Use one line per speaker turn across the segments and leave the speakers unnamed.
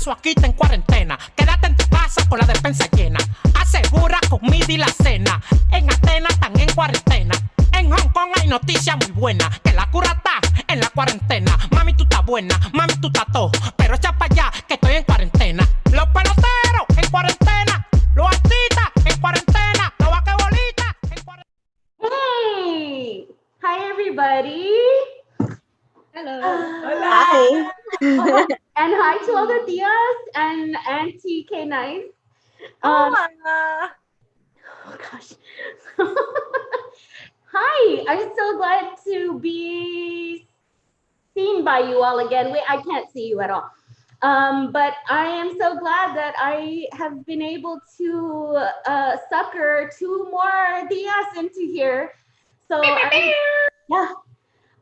caso aquí está en cuarentena. Quédate en tu casa con la despensa llena. Asegura comida y la cena. En Atenas están en cuarentena. En Hong Kong hay noticias muy buenas. Que la cura está en la cuarentena. Mami, tú estás buena, mami, tú estás todo. Pero echa para allá que estoy en cuarentena. Los peloteros en cuarentena. Los artistas en cuarentena. Los vaquebolitas en cuarentena.
Hey! Hi, everybody.
Hello.
Hi.
And hi to all the tias and Auntie K Nice.
Hola.
Oh gosh. Hi, I'm so glad to be seen by you all again. Wait, I can't see you at all. But I am so glad that I have been able to sucker 2 more tias into here. So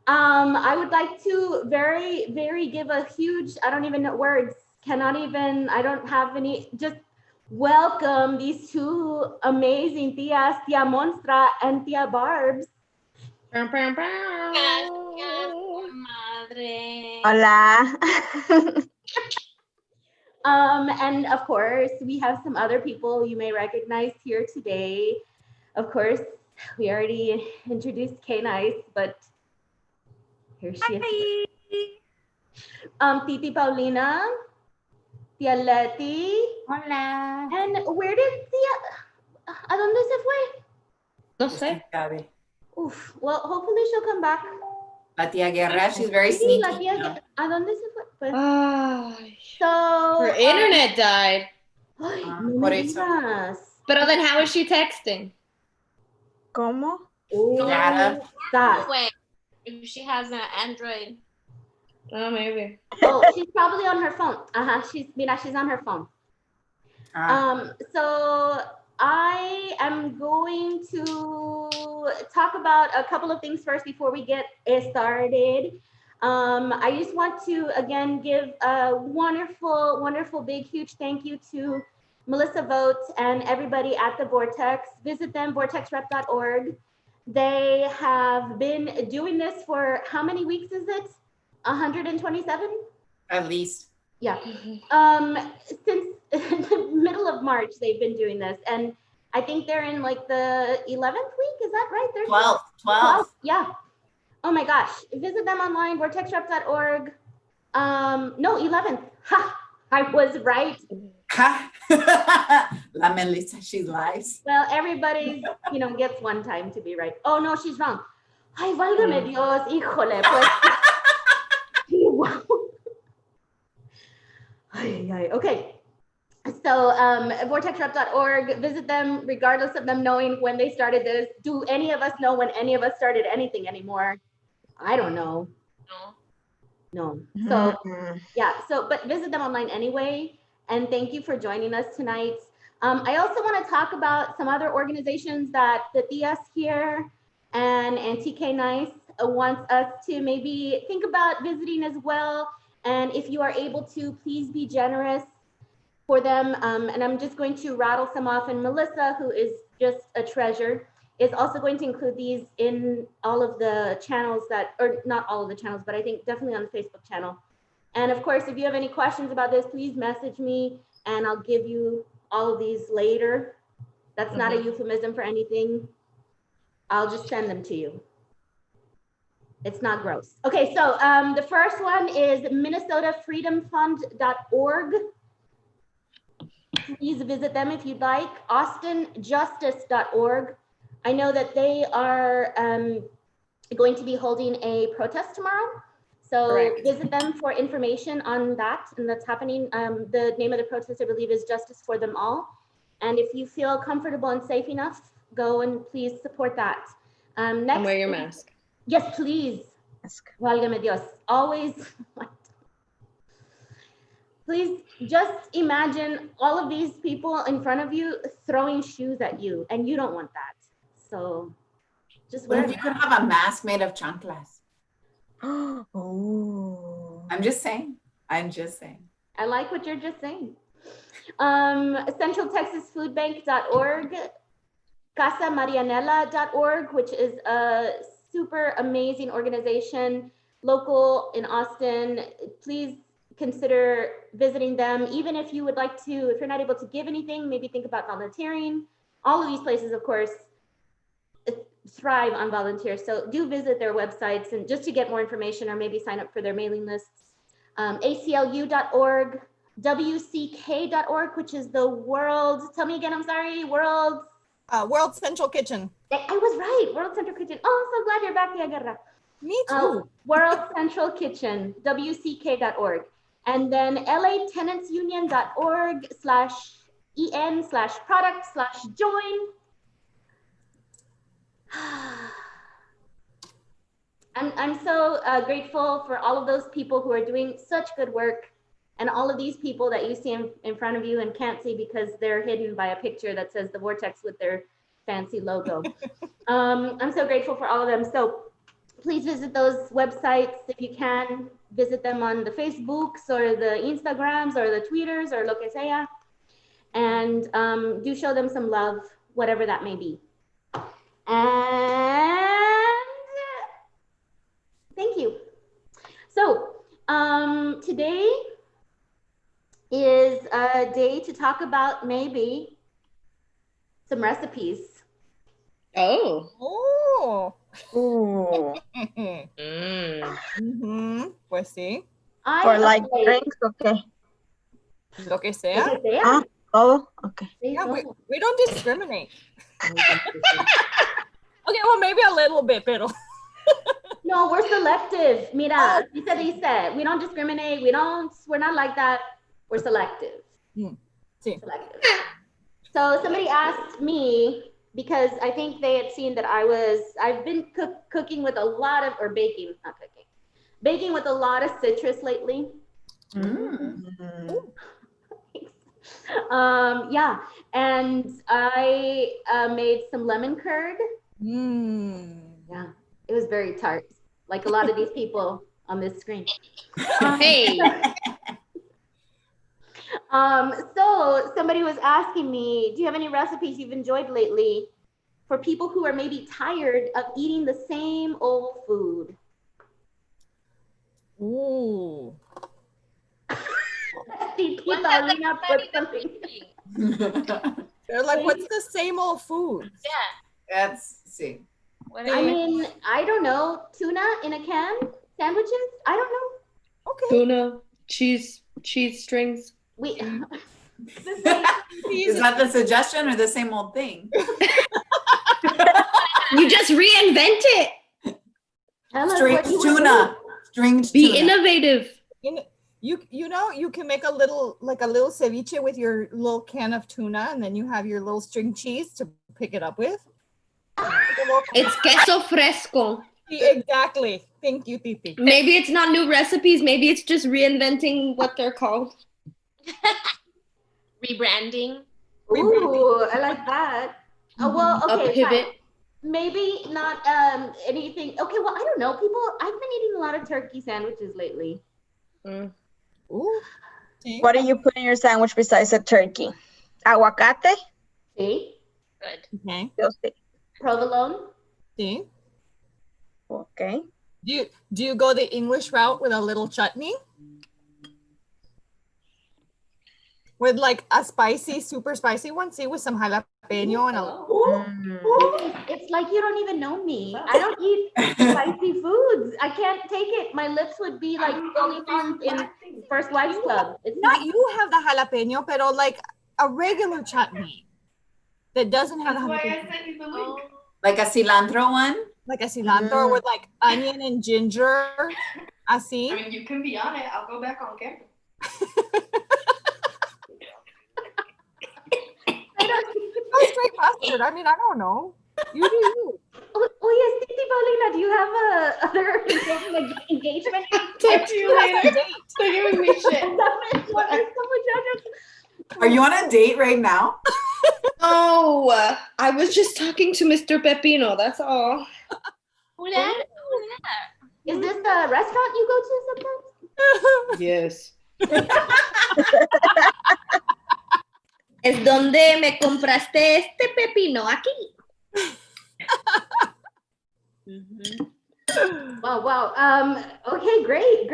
I would like to very give a huge, I don't even know words, I don't have any, just welcome these 2 amazing tias, Tia Monstra and Tia Barbs.
Madre.
Hola.
And of course, we have some other people you may recognize here today. Of course, we already introduced K Nice, but here she is. Titi Paulina, Tia Leti.
Hola.
And where did Tia, ¿a dónde se fue?
No sé.
Oof, well, hopefully she'll come back.
La tía Guerra, she's very
Sí,
sneaky.
la tía, ¿a dónde se fue? Pues,
Ay,
so,
her internet died.
ay,
Ah,
no
por
me
eso.
digas.
But then how is she texting?
¿Cómo?
Oh,
Yara.
that.
Wait, if she has an Android.
Oh, maybe.
Oh, she's probably on her phone. She's on her phone. So I am going to talk about a couple of things first before we get started. I just want to again give a wonderful, big, huge thank you to Melissa Vogt and everybody at the Vortex. Visit them, vortexrep.org. They have been doing this for how many weeks is it? 127?
At least.
Yeah. Since the middle of March, they've been doing this. And I think they're in like the 11th week. Is that right?
12.
Yeah. Oh my gosh. Visit them online, vortexrep.org. No, 11th. Ha! I was right.
Ha! La Melissa, she lies.
Well, everybody, gets one time to be right. Oh no, she's wrong. Ay, válgame Dios, híjole, pues. Wow. Okay. So vortexrep.org, visit them regardless of them knowing when they started this. Do any of us know when any of us started anything anymore? I don't know. No. So yeah, but visit them online anyway. And thank you for joining us tonight. I also want to talk about some other organizations that the Tias here and TK Nice wants us to maybe think about visiting as well. And if you are able to, please be generous for them. And I'm just going to rattle some off. And Melissa, who is just a treasure, is also going to include these in all of the channels or not all of the channels, but I think definitely on the Facebook channel. And of course, if you have any questions about this, please message me and I'll give you all of these later. That's not a euphemism for anything. I'll just send them to you. It's not gross. Okay, so the first one is MinnesotaFreedomFund.org. Please visit them if you'd like. AustinJustice.org. I know that they are going to be holding a protest tomorrow. So
Correct.
Visit them for information on that, and that's happening. The name of the protest, I believe, is Justice for Them All. And if you feel comfortable and safe enough, go and please support that. Next,
And wear your mask.
Yes, please. Válgame Dios. Always. Please just imagine all of these people in front of you throwing shoes at you, and you don't want that. So just
What
wear
if you could have a mask made of chanclas?
Oh.
I'm just saying.
I like what you're just saying. CentralTexasFoodBank.org, CasaMarianela.org, which is a super amazing organization, local in Austin. Please consider visiting them. Even if you would like to, if you're not able to give anything, maybe think about volunteering. All of these places, of course, thrive on volunteers. So do visit their websites and just to get more information or maybe sign up for their mailing lists. ACLU.org, WCK.org, which is the world, tell me again, I'm sorry, World
Central Kitchen.
I was right, World Central Kitchen. Oh, I'm so glad you're back, Tia Guerra.
Me too.
World Central Kitchen, WCK.org. And then LATenantsUnion.org/EN/product/join. I'm so grateful for all of those people who are doing such good work, and all of these people that you see in front of you and can't see because they're hidden by a picture that says the Vortex with their fancy logo. I'm so grateful for all of them. So please visit those websites if you can. Visit them on the Facebooks or the Instagrams or the Twitters or lo que sea. And do show them some love, whatever that may be. And thank you. So today is a day to talk about maybe some recipes.
Oh.
Oh.
Ooh.
Pues sí.
For like drinks, okay.
Lo que sea.
Lo que sea.
Ah, todo, okay.
Yeah, we don't discriminate. Okay, well, maybe a little bit, pero.
No, we're selective. Mira, dice. We don't discriminate. We're not like that. We're selective.
Sí.
Selective. So somebody asked me, because I think they had seen that I've been cooking with a lot of, or baking, not cooking, baking with a lot of citrus lately. Yeah, and I made some lemon curd. Yeah, it was very tart, like a lot of these people on this screen.
Hey.
So somebody was asking me, do you have any recipes you've enjoyed lately for people who are maybe tired of eating the same old food?
Ooh.
Paulina put something.
They're like, what's the same old food?
Yeah.
See.
I mean, I don't know, tuna in a can, sandwiches. I don't know.
Okay.
Tuna, cheese strings.
We.
Is that the suggestion or the same old thing?
You just reinvent it.
Stringed tuna. Stringed
Be
tuna.
innovative.
You know, you can make a little ceviche with your little can of tuna, and then you have your little string cheese to pick it up with.
It's queso fresco.
Exactly. Thank you, Titi.
Maybe it's not new recipes. Maybe it's just reinventing what they're called.
Rebranding.
Ooh, I like that. Well, okay.
A pivot.
Fine. Maybe not anything. Okay, well, I don't know. I've been eating a lot of turkey sandwiches lately.
Ooh.
What do you put in your sandwich besides a turkey? Aguacate?
See?
Good.
Okay.
Yo sé.
Provolone?
See?
Okay.
Do you go the English route with a little chutney? With like a super spicy one, see, with some jalapeno and a.
It's like you don't even know me. I don't eat spicy foods. I can't take it. My lips would be like Goldie Hawn in First Wives Club. It's
Not you have the jalapeno, pero like a regular chutney that doesn't have the jalapeno.
Like a cilantro one?
Like a cilantro with like onion and ginger. Así.
I mean, you can be on it. I'll go back on camera.
Straight mustard. I mean, I don't know. You do you.
Oh yes, Titi Paulina, do you have other engagement?
Talk to you later.
They're giving me shit.
Are you on a date right now?
Oh, I was just talking to Mr. Pepino. That's all.
Who that?
Is this the restaurant you go to sometimes?
Yes. Es donde me compraste este pepino aquí.
Wow, wow. Okay, great.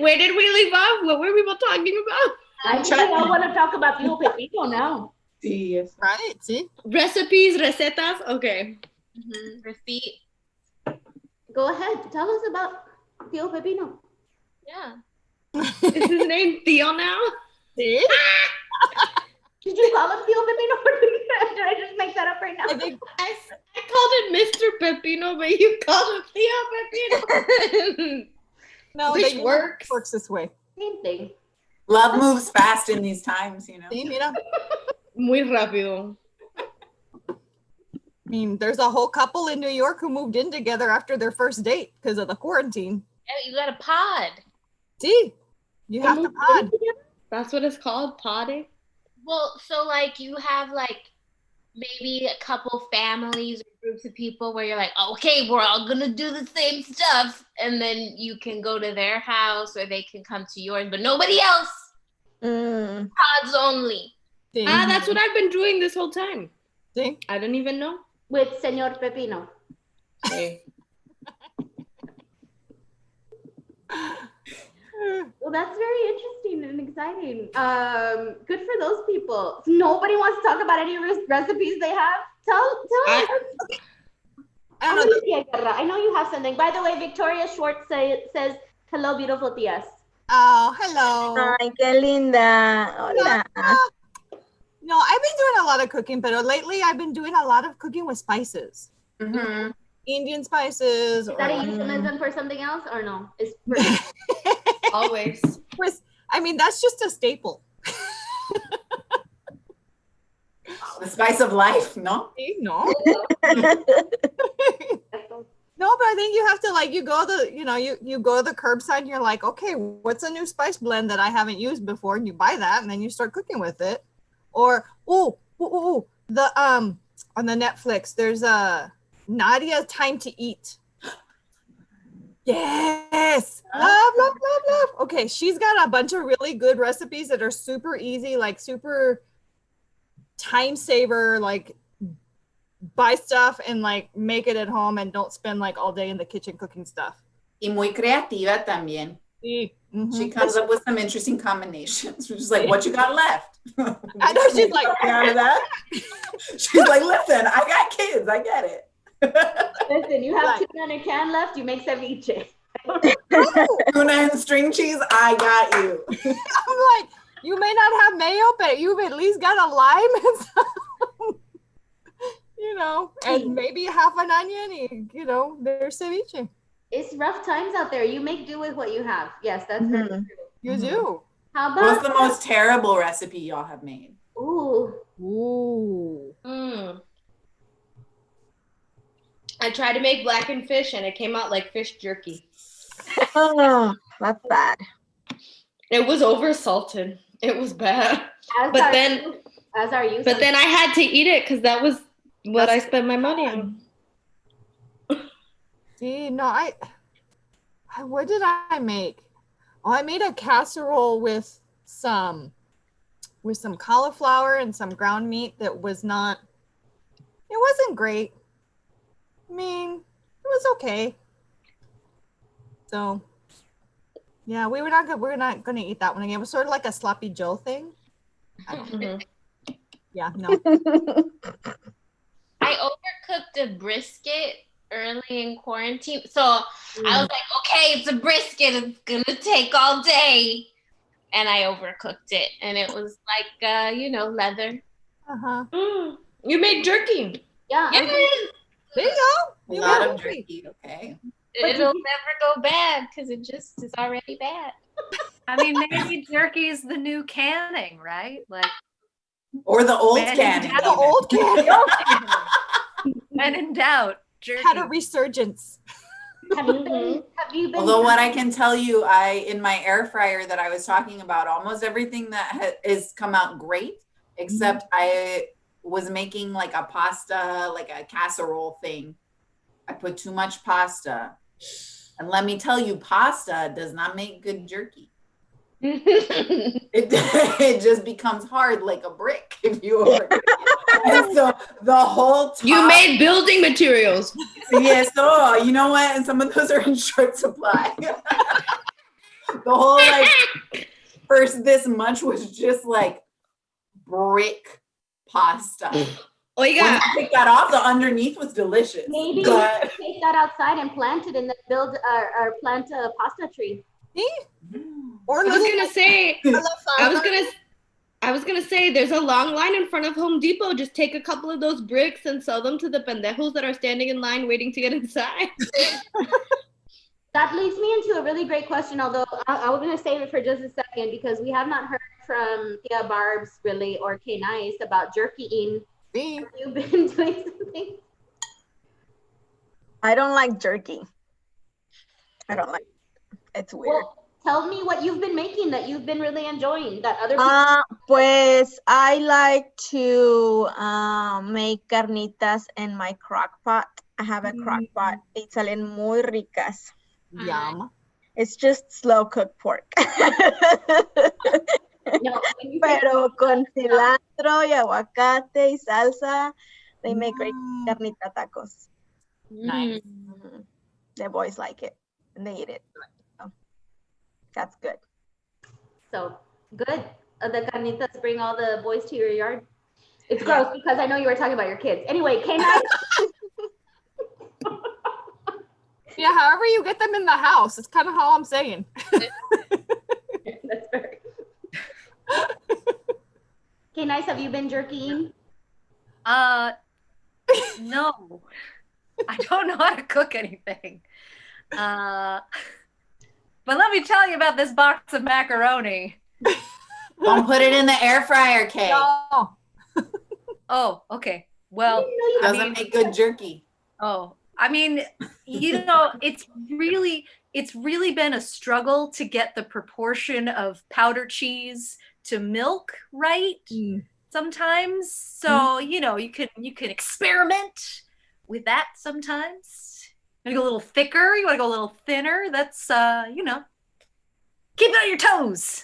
Where did we leave off? What were we talking about?
I think we all want to talk about Tío Pepino now.
Sí, yes.
Right? See?
Recipes, recetas. Okay.
Receipt.
Go ahead. Tell us about Tío Pepino.
Yeah.
Is his name Theo now?
See?
Did you call him Tío Pepino? Or did I just make that up right now?
I think
I called it Mr. Pepino, but you called him Theo Pepino.
no,
Which
they
works.
works this way.
Same thing.
Love moves fast in these times, you know.
See, mira?
Muy rápido.
I mean, there's a whole couple in New York who moved in together after their first date because of the quarantine.
Yeah, you got a pod.
See? You have to pod.
That's what it's called, potting.
Well, so like you have like maybe a couple families or groups of people where you're like, okay, we're all gonna do the same stuff, and then you can go to their house or they can come to yours, but nobody else. Pods only.
See?
That's what I've been doing this whole time.
See?
I didn't even know.
With Señor Pepino.
Hey.
Well, that's very interesting and exciting. Good for those people. Nobody wants to talk about any recipes they have. Tell us.
I don't know.
I know you have something. By the way, Victoria Schwartz says, hello, beautiful tias.
Oh, hello.
Ay, qué linda. Hola.
No, I've been doing a lot of cooking, but lately I've been doing a lot of cooking with spices.
Mm-hmm.
Indian spices.
Is that a euphemism for something else or no? It's
Always.
I mean, that's just a staple.
The spice of life, no?
No. No, but I think you have to like you go to the curbside and you're like, okay, what's a new spice blend that I haven't used before? And you buy that and then you start cooking with it. Or the on the Netflix, there's a Nadia Time to Eat. Yes. Love. Okay, she's got a bunch of really good recipes that are super easy, like super time saver, like buy stuff and like make it at home and don't spend like all day in the kitchen cooking stuff.
Y muy creativa también.
Mm-hmm.
She comes up with some interesting combinations. She's like, what you got left?
I know, she's like,
out of that. She's like, listen, I got kids. I get it.
Listen, you have tuna in a can left, you make ceviche.
Tuna and string cheese, I got you.
I'm like, you may not have mayo, but you've at least got a lime and some, and maybe half an onion, there's ceviche.
It's rough times out there. You make do with what you have. Yes, that's very true.
You do.
How about
What's the most terrible recipe y'all have made?
Ooh.
I tried to make blackened fish and it came out like fish jerky.
Oh, that's bad.
It was over salted. It was bad.
As are you.
But then I had to eat it because that was what I spent my money on.
See, no, what did I make? Oh, I made a casserole with some cauliflower and some ground meat that wasn't great. I mean, it was okay. So, yeah, we're not going to eat that one again. It was sort of like a sloppy Joe thing. Yeah, no.
I overcooked a brisket early in quarantine. So I was like, okay, it's a brisket. It's going to take all day. And I overcooked it. And it was like, leather.
Uh-huh.
You made jerky.
Yeah.
Yes.
There you go.
A lot of jerky, okay.
It'll never go bad because it just is already bad.
I mean, maybe jerky is the new canning, right? Like,
or the old canning.
The old canning.
When in doubt, jerky.
Had a resurgence.
Have you been?
Although what I can tell you, in my air fryer that I was talking about, almost everything that has come out great, except I was making like a pasta, like a casserole thing. I put too much pasta. And let me tell you, pasta does not make good jerky. it just becomes hard like a brick if you overcook it. And so the whole top,
You made building materials.
yes, so you know what? And some of those are in short supply. The whole like first this much was just like brick pasta.
Oiga,
Once you take that off, the underneath was delicious.
Maybe
But
take that outside and plant it and then build or plant a pasta tree.
Or
I was gonna say,
little
I was gonna say, there's a long line in front of Home Depot. Just take a couple of those bricks and sell them to the pendejos that are standing in line waiting to get inside.
That leads me into a really great question, although I was going to save it for just a second because we have not heard from Tia Barbs really or K Nice about jerkying. Have you been doing something?
I don't like jerky. I don't like it. It's weird.
Well, tell me what you've been making that you've been really enjoying that other people.
Pues I like to make carnitas in my crock pot. I have a crock pot. Y salen muy ricas.
Yum.
It's just slow cooked pork.
No,
Pero con cilantro y aguacate y salsa, they make great carnita tacos.
Nice.
Mhm. The boys like it and they eat it. So, that's good.
So good. The carnitas bring all the boys to your yard. It's gross because I know you were talking about your kids. Anyway, K Nice.
Yeah, however you get them in the house. It's kind of how I'm saying.
That's fair. Okay, Nice. Have you been jerkying?
No. I don't know how to cook anything. But let me tell you about this box of macaroni.
don't put it in the air fryer, Kay.
No.
Oh, okay. Well,
Doesn't make good jerky.
Oh, I mean, you know, it's really been a struggle to get the proportion of powdered cheese to milk right sometimes. So, you know, you can experiment with that sometimes. You want to go a little thicker, you want to go a little thinner. That's you know, keep it on your toes.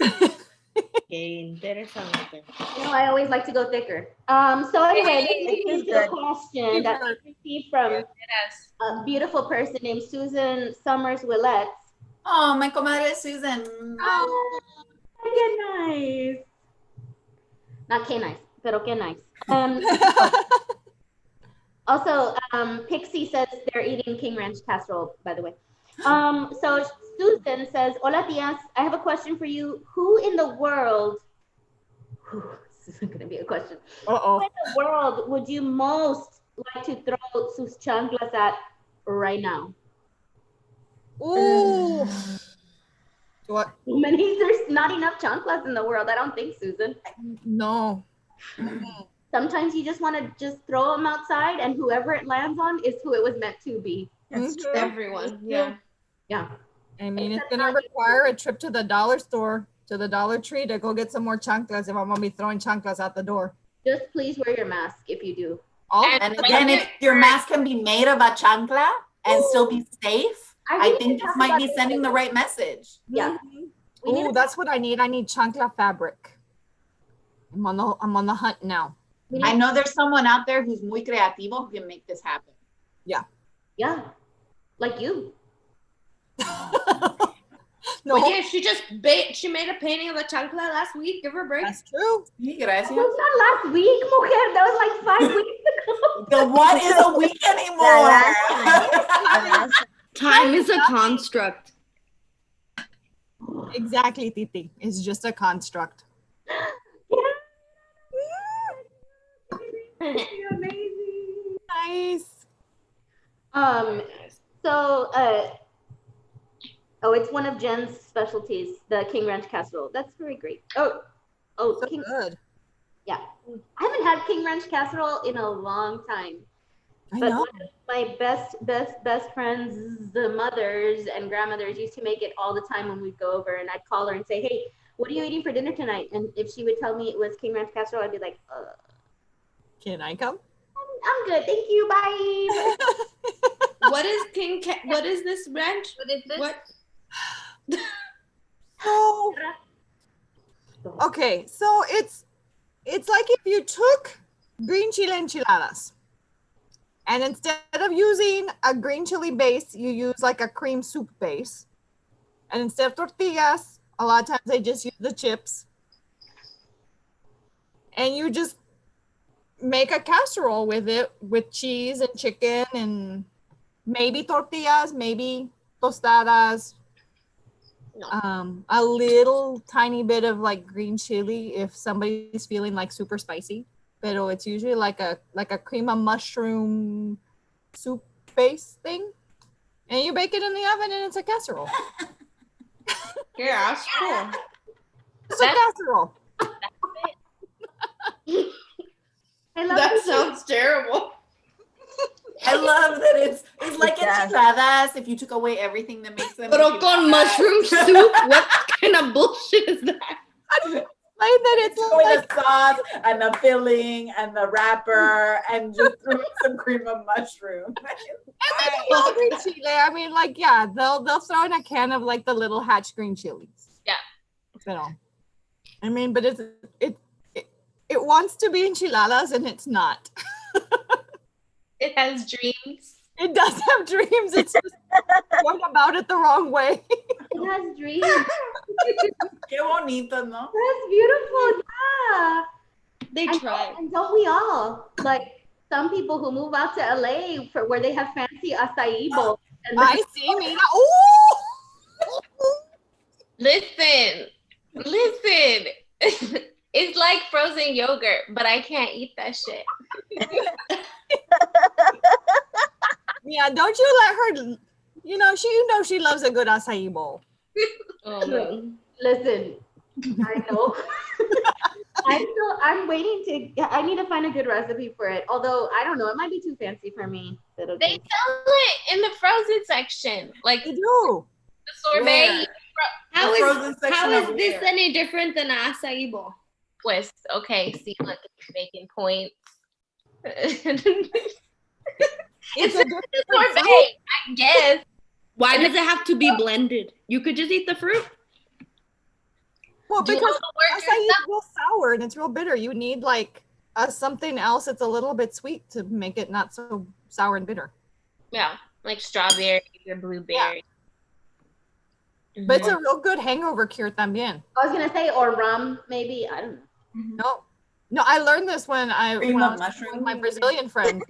I always like to go thicker. So anyway, this is a question that we received from a beautiful person named Susan Summers Willett.
Oh, my comadre Susan.
Oh, qué nice. Not K Nice, pero qué nice. Also, Pixie says they're eating King Ranch casserole, by the way. So Susan says, hola tias, I have a question for you. Who in the world, this is going to be a question. Who in the world would you most like to throw sus chanclas at right now?
Ooh. What?
There's not enough chanclas in the world. I don't think, Susan.
No.
Sometimes you just want to just throw them outside and whoever it lands on is who it was meant to be.
That's true.
Everyone. Yeah.
Yeah.
I mean, it's going to require a trip to the dollar store, to the Dollar Tree to go get some more chanclas if I'm going to be throwing chanclas out the door.
Just please wear your mask if you do.
And again, if your mask can be made of a chancla and still be safe, I think this might be sending the right message.
Yeah.
Oh, that's what I need. I need chancla fabric. I'm on the hunt now.
I know there's someone out there who's muy creativo who can make this happen.
Yeah.
Yeah. Like you.
No.
But yeah, she made a painting of the chancla last week. Give her a break.
That's true.
That was not last week, mujer. That was like 5 weeks ago.
The what is a week anymore?
Time is a construct.
Exactly, Titi. It's just a construct.
Amazing.
Nice.
So it's one of Jen's specialties, the King Ranch casserole. That's very great. Oh,
So
King,
good.
yeah. I haven't had King Ranch casserole in a long time.
I
But
know.
one of my best friends, the mothers and grandmothers used to make it all the time when we'd go over, and I'd call her and say, hey, what are you eating for dinner tonight? And if she would tell me it was King Ranch casserole, I'd be like,
Can I come?
I'm good, thank you, bye.
What is what is this ranch?
What is this?
What?
Oh, Okay, so it's like if you took green chile enchiladas, and instead of using a green chili base, you use like a cream soup base. And instead of tortillas, a lot of times they just use the chips. And you just make a casserole with it, with cheese and chicken and maybe tortillas, maybe tostadas. A little tiny bit of like green chili if somebody's feeling like super spicy. Pero it's usually like a cream of mushroom soup base thing. And you bake it in the oven and it's a casserole.
Yeah, that's cool.
It's a casserole.
That sounds terrible.
I love that it's like enchiladas if you took away everything that makes them.
Pero con mushroom soup? What kind of bullshit is that?
Like that it's
like the sauce and the filling and the wrapper and just threw some cream of mushroom.
Well, green chile. I mean, like, yeah, they'll throw in a can of like the little hatch green chilies.
Yeah.
You know. I mean, but it wants to be enchiladas and it's not.
It has dreams.
It does have dreams. It's just going about it the wrong way.
It has dreams.
Qué bonito, ¿no?
That's beautiful. Yeah.
They try.
And don't we all? Like some people who move out to LA for where they have fancy acai bowls. And
I see me. Ooh!
Listen. It's like frozen yogurt, but I can't eat that shit.
Yeah, don't you let her. She loves a good acai bowl.
Oh man.
Listen, I know. I'm waiting I need to find a good recipe for it. Although I don't know, it might be too fancy for me.
They sell it in the frozen section, like
they do.
The sorbet.
How is this any different than an acai bowl?
Pues, okay, see, look, it's making points.
It's a
sorbet, I guess.
Why does it have to be blended? You could just eat the fruit.
Well, because acai is real sour and it's real bitter. You need like something else that's a little bit sweet to make it not so sour and bitter.
Yeah, like strawberry or blueberry.
Yeah. But it's a real good hangover cure también.
I was gonna say, or rum, maybe. I don't know.
No, I learned this when I was
mushroom
with my Brazilian friend.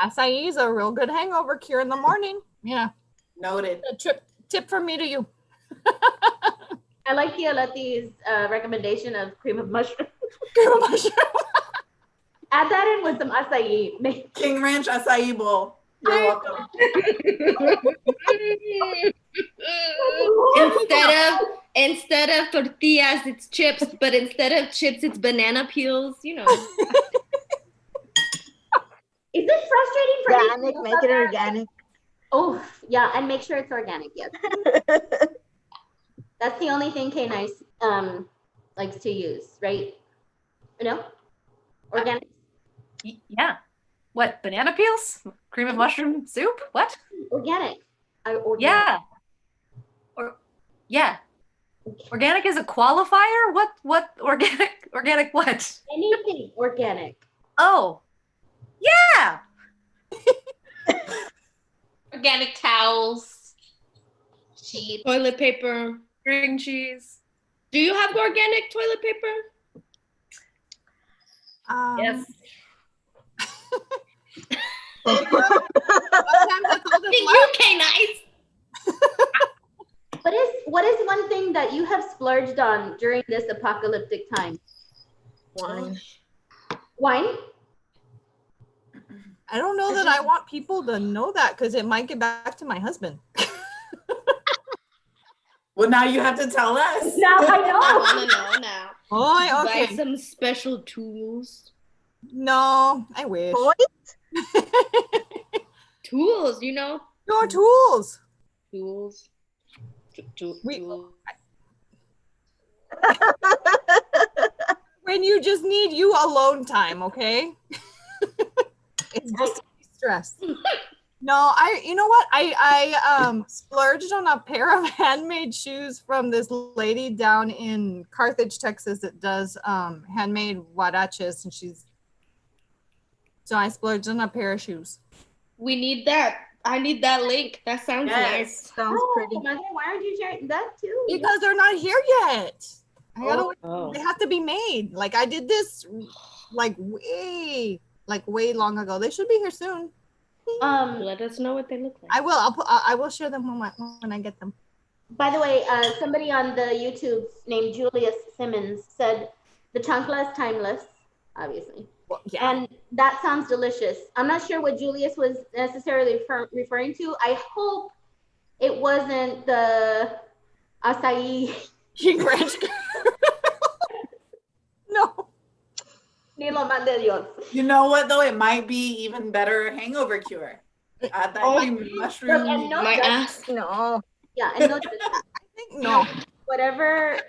Acai is a real good hangover cure in the morning. Yeah.
Noted.
A tip from me to you.
I like Tia Letty's recommendation of cream of mushroom.
Cream of mushroom.
Add that in with some acai.
King Ranch acai bowl. You're welcome.
Instead of tortillas, it's chips, but instead of chips, it's banana peels. You know.
Is it frustrating for
organic? Make it organic.
Oh yeah, and make sure it's organic. Yes. That's the only thing K Nice likes to use, right? Organic.
Yeah. What? Banana peels? Cream of mushroom soup? What?
Organic.
Yeah. Yeah. Organic is a qualifier? What organic? Organic what?
Anything organic.
Oh. Yeah.
Organic towels, sheets,
toilet paper,
string cheese.
Do you have organic toilet paper?
Yes.
You K Nice.
What is one thing that you have splurged on during this apocalyptic time?
Wine.
Wine?
I don't know that I want people to know that because it might get back to my husband.
Well, now you have to tell us.
Now I know.
I want to know now.
Oh, okay.
Buy some special tools.
No, I wish.
Tools, you know.
Your tools.
Tools.
When you just need you alone time, okay? It's just stress. No, you know what? I splurged on a pair of handmade shoes from this lady down in Carthage, Texas that does handmade huaraches, and so I splurged on a pair of shoes.
We need that. I need that link. That sounds nice.
Sounds pretty.
Why aren't you sharing that too?
Because they're not here yet. They have to be made. Like I did this like way long ago. They should be here soon.
Let us know what they look like.
I will. I will share them when I get them.
By the way, somebody on the YouTube named Julius Simmons said the chancla is timeless, obviously.
Well, yeah.
And that sounds delicious. I'm not sure what Julius was necessarily referring to. I hope it wasn't the acai.
No.
Ni lo mande Dios.
You know what though? It might be even better hangover cure. Add that mushroom.
My ass.
No.
Yeah, and no,
I think no.
whatever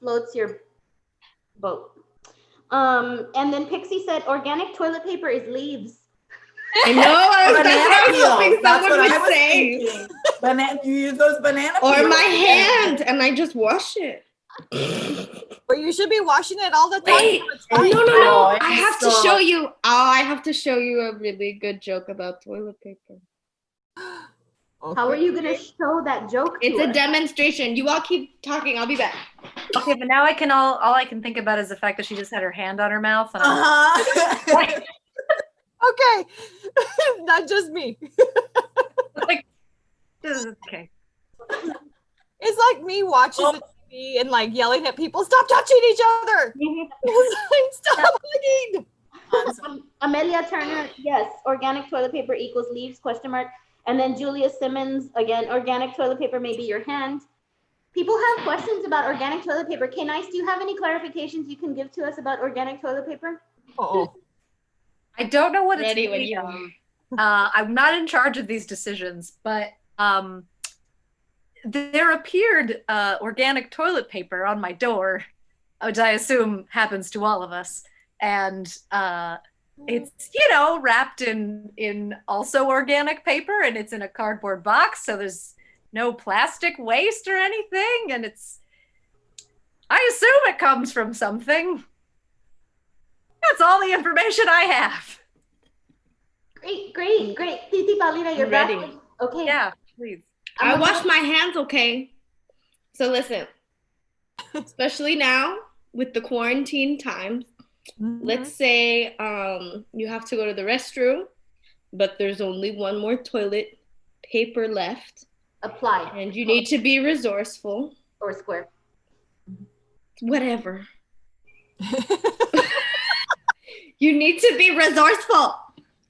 floats your boat. And then Pixie said organic toilet paper is leaves.
I know. That's what I was
Banana
hoping
peels. That's
someone
what I
would
was
say.
thinking. You use those banana
Or
peels.
my hand, and I just wash it.
But you should be washing it all the time.
Wait,
It's fine.
no. I have to show you. I have to show you a really good joke about toilet paper.
Okay.
How are you gonna show that joke?
It's
to
a
us?
demonstration. You all keep talking. I'll be back.
Okay, but now all I can think about is the fact that she just had her hand on her mouth. And
Okay. Not just me.
like, this is okay.
It's like me watching the TV and like yelling at people, stop touching each other. It's like, stop hugging.
Amelia Turner, yes, organic toilet paper equals leaves, ? And then Julius Simmons, again, organic toilet paper may be your hand. People have questions about organic toilet paper. K-Nice, do you have any clarifications you can give to us about organic toilet paper?
Oh.
I don't know what it's
Ready when
made
you
of. I'm not in charge of these decisions, but there appeared organic toilet paper on my door, which I assume happens to all of us. And it's, wrapped in also organic paper, and it's in a cardboard box. So there's no plastic waste or anything. And I assume it comes from something. That's all the information I have.
Great. Titi Paulina, you're
ready.
back. Okay.
Yeah, please.
I wash my hands, okay? So listen, especially now with the quarantine times, let's say you have to go to the restroom, but there's only one more toilet paper left.
Apply.
And you need to be resourceful.
Or square.
Whatever. You need to be resourceful.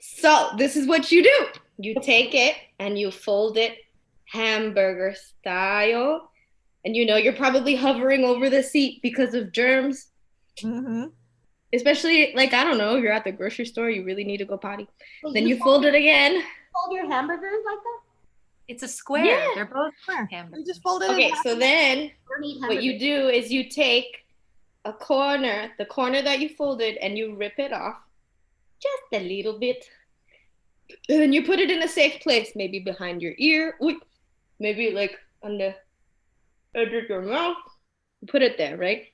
So this is what you do. You take it and you fold it hamburger style. And you're probably hovering over the seat because of germs.
Mm-hmm.
Especially, I don't know, you're at the grocery store, you really need to go potty.
Wait,
Then you fold it again.
Fold your hamburgers like that?
It's a square.
Yeah.
They're both
Square.
hamburgers.
You just fold it
Okay,
in half.
so then
Don't eat
what you
hamburgers.
do is you take the corner that you folded, and you rip it off just a little bit. And then you put it in a safe place, maybe behind your ear, maybe on the edge of your mouth. You put it there, right?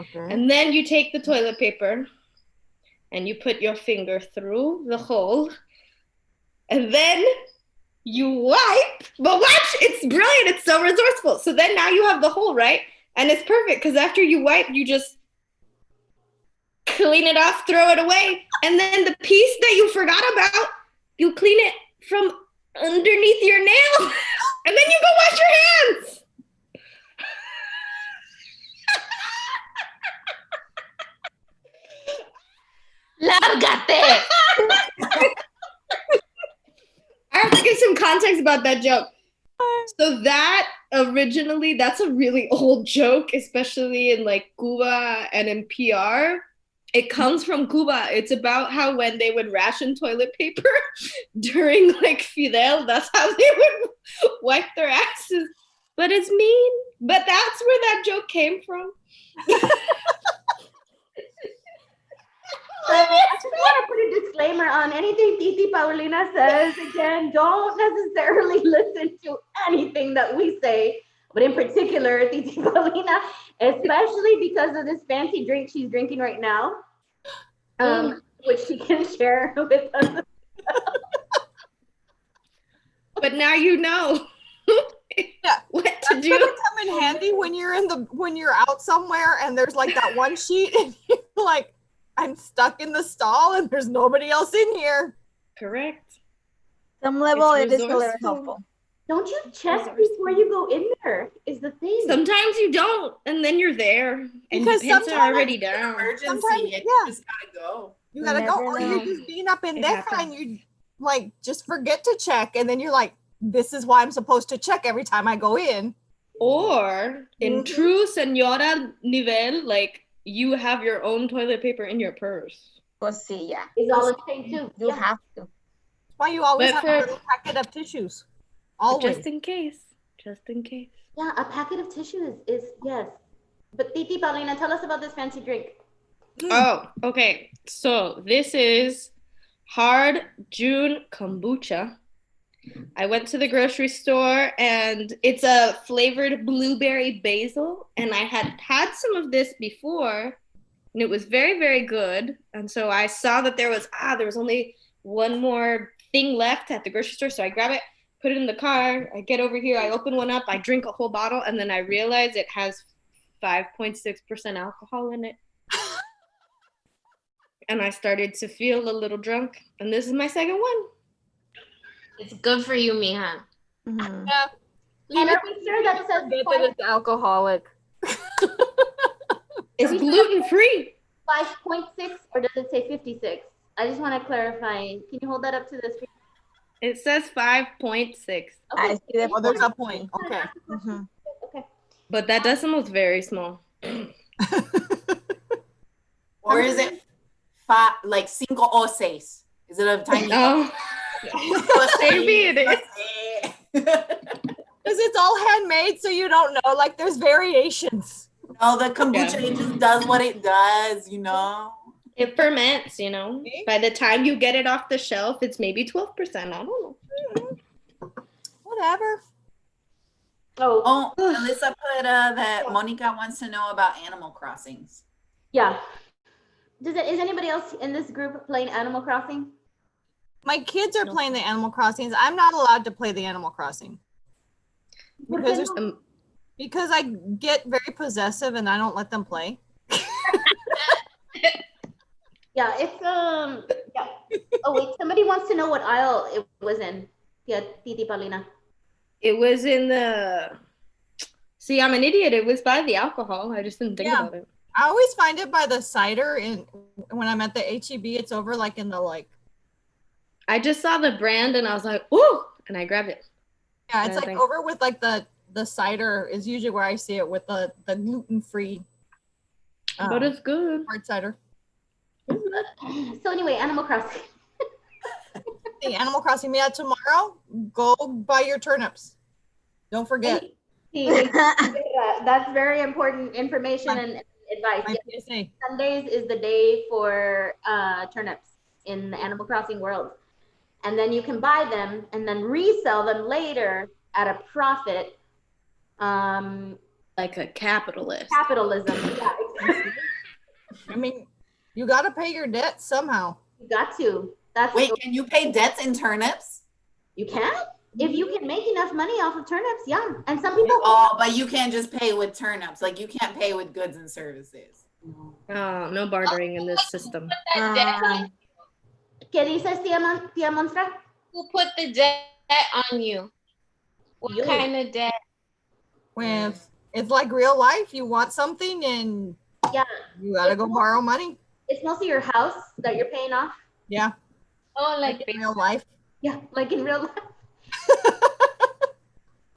Okay.
And then you take the toilet paper and you put your finger through the hole, and then you wipe. But watch, it's brilliant. It's so resourceful. So then now you have the hole, right? And it's perfect because after you wipe, you just clean it off, throw it away. And then the piece that you forgot about, you clean it from underneath your nail. And then you go wash your hands.
Lárgate.
I have to give some context about that joke. So that originally, that's a really old joke, especially in Cuba and in PR. It comes from Cuba. It's about how when they would ration toilet paper during Fidel, that's how they would wipe their asses. But it's mean. But that's where that joke came from.
I just want to put a disclaimer on anything Titi Paulina says. Again, don't necessarily listen to anything that we say, but in particular, Titi Paulina, especially because of this fancy drink she's drinking right now, which she can share with us.
But now you know what to do.
Gonna come in handy when you're out somewhere and there's like that one sheet and you're like, I'm stuck in the stall and there's nobody else in here.
Correct.
Some level
It's
it is a little
resourceful.
helpful.
Don't you check before you go in there is the thing.
Sometimes you don't, and then you're there, and
Because
your pants are
sometimes
already
An
down.
emergency.
Sometimes,
And
yeah.
you just gotta go.
You gotta go,
never
or
know.
you're just being up in
It
there
happens.
and you like just forget to check, and then you're like, this is why I'm supposed to check every time I go in.
Or in
Mhm.
true senora nivel, like you have your own toilet paper in your purse.
Pues sí, yeah.
Is all the same too.
You
Yeah.
have to.
That's why you always
But
have a
for-
little packet of tissues.
But
Always.
just in case. Just in case.
Yeah, a packet of tissue is yes. But Titi Paulina, tell us about this fancy drink.
Oh, okay. So this is hard June kombucha. I went to the grocery store and it's a flavored blueberry basil. And I had some of this before and it was very, very good. And so I saw that there was only one more thing left at the grocery store. So I grab it, put it in the car. I get over here, I open one up, I drink a whole bottle, and then I realize it has 5.6% alcohol in it. And I started to feel a little drunk. And this is my second one.
It's good for you, mija.
Mhm.
Yeah.
And are we sure that says
Forget that it's alcoholic.
It's gluten-free.
5.6 or does it say 56? I just want to clarify. Can you hold that up to the screen?
It says 5.6.
I see the
Oh, there's a
point.
point. Okay.
Mhm.
Okay.
But that decimal is very small.
Or is it like cinco o seis? Is it a tiny?
Oh, maybe it is.
Because it's all handmade, so you don't know. Like there's variations.
No, the kombucha
Yeah.
it just does what it does, you know.
It ferments, you know.
See?
By the time you get it off the shelf, it's maybe 12%. I don't know.
Whatever.
Oh,
Oh, Alyssa put that Monica wants to know about Animal Crossings.
yeah. Is anybody else in this group playing Animal Crossing?
My kids are playing the Animal Crossings. I'm not allowed to play the Animal Crossing because there's because I get very possessive and I don't let them play.
Yeah, it's yeah. Oh wait, somebody wants to know what aisle it was in. Yeah, Titi Paulina.
It was in the. See, I'm an idiot. It was by the alcohol. I just didn't think
Yeah.
about it.
I always find it by the cider, and when I'm at the HEB, it's over like in the like.
I just saw the brand and I was like, ooh, and I grabbed it.
Yeah, it's
I
like
think-
over with like the cider is usually where I see it with the gluten-free.
But it's good.
hard cider.
So anyway, Animal Crossing.
The Animal Crossing. Yeah, tomorrow go buy your turnips. Don't forget.
See, that's very important information and advice.
My
Yes,
PSA.
Sundays is the day for turnips in the Animal Crossing world. And then you can buy them and then resell them later at a profit.
Like a capitalist.
Capitalism. Yeah, exactly.
I mean, you got to pay your debt somehow.
You got to. That's
Wait, can you pay debts in turnips?
you can if you can make enough money off of turnips. Yeah, and some people.
Oh, but you can't just pay with turnips. Like you can't pay with goods and services.
Oh, no bartering in this system.
¿Qué dices, tía Monstra?
Who put the debt on you? What
You.
kind of debt?
When it's like real life, you want something and
Yeah,
you got to go borrow money.
it's mostly your house that you're paying off.
Yeah,
Oh, like
in real life.
Yeah, like in real life.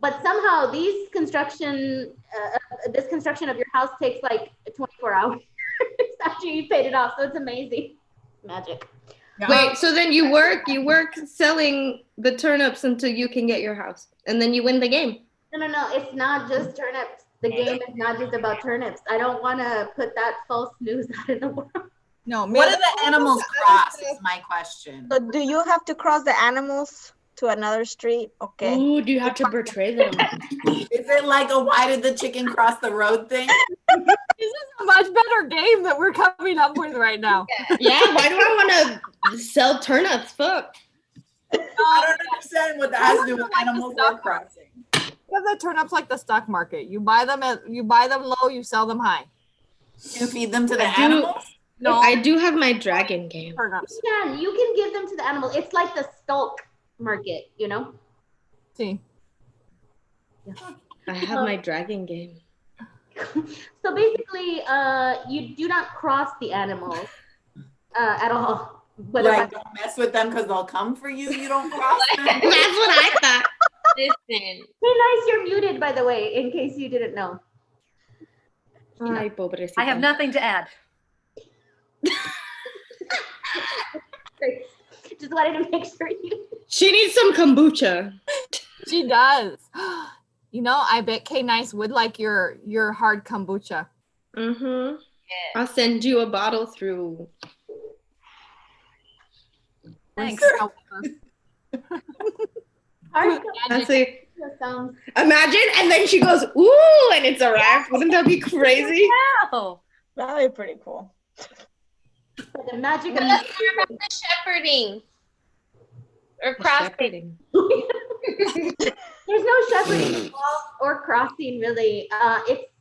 But somehow this construction of your house takes like 24 hours after you paid it off. So it's amazing. Magic.
Yeah.
Wait, so then you work selling the turnips until you can get your house. And then you win the game.
No. It's not just turnips. The game is not just about turnips. I don't want to put that false news out in the world.
No,
What do the animals cross is my question.
So do you have to cross the animals to another street? Okay.
Ooh, do you have to betray them?
Is it like a why did the chicken cross the road thing?
This is a much better game that we're coming up with right now.
Yeah, why do I want to sell turnips? Fuck.
I don't understand what that has to do with
Like the
animals
stock
or crossing.
Yeah, the turnips like the stock market. You buy them low, you sell them high.
You feed them to the
I do-
animals?
No,
I do have my dragon game.
turnips.
You can give them to the animal. It's like the stalk market, you know?
See,
I have my dragon game.
So basically, you do not cross the animals at all. Whether
Like, don't mess with them because they'll come for you. You don't cross them.
That's what I thought.
Listen,
Hey, nice, you're muted, by the way, in case you didn't know.
Ay, pobrecita.
I have nothing to add.
Just wanted to make sure you.
She needs some kombucha.
she does. You know, I bet K Nice would like your hard kombucha.
Mm-hmm. I'll send you a bottle through.
Thanks.
That's it.
Sounds.
Imagine, and then she goes, ooh, and it's arrived. Wouldn't that be crazy?
Oh,
That would be pretty cool.
The magic
what
of
else are about the shepherding or crossing?
there's no shepherding or crossing really.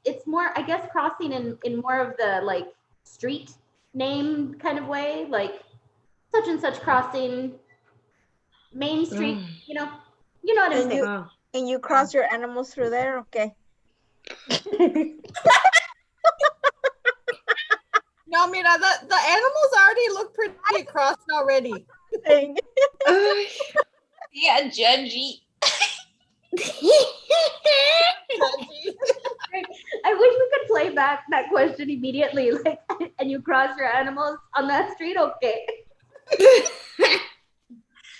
It's more, I guess, crossing in more of the like street name kind of way, like such and such crossing, Main Street. You know what I'm
And
saying.
you, and you cross your animals through there? Okay.
No, Mira, the animals already look pretty crossed already.
Yeah, judgy.
I wish we could play back that question immediately, like, and you cross your animals on that street, okay?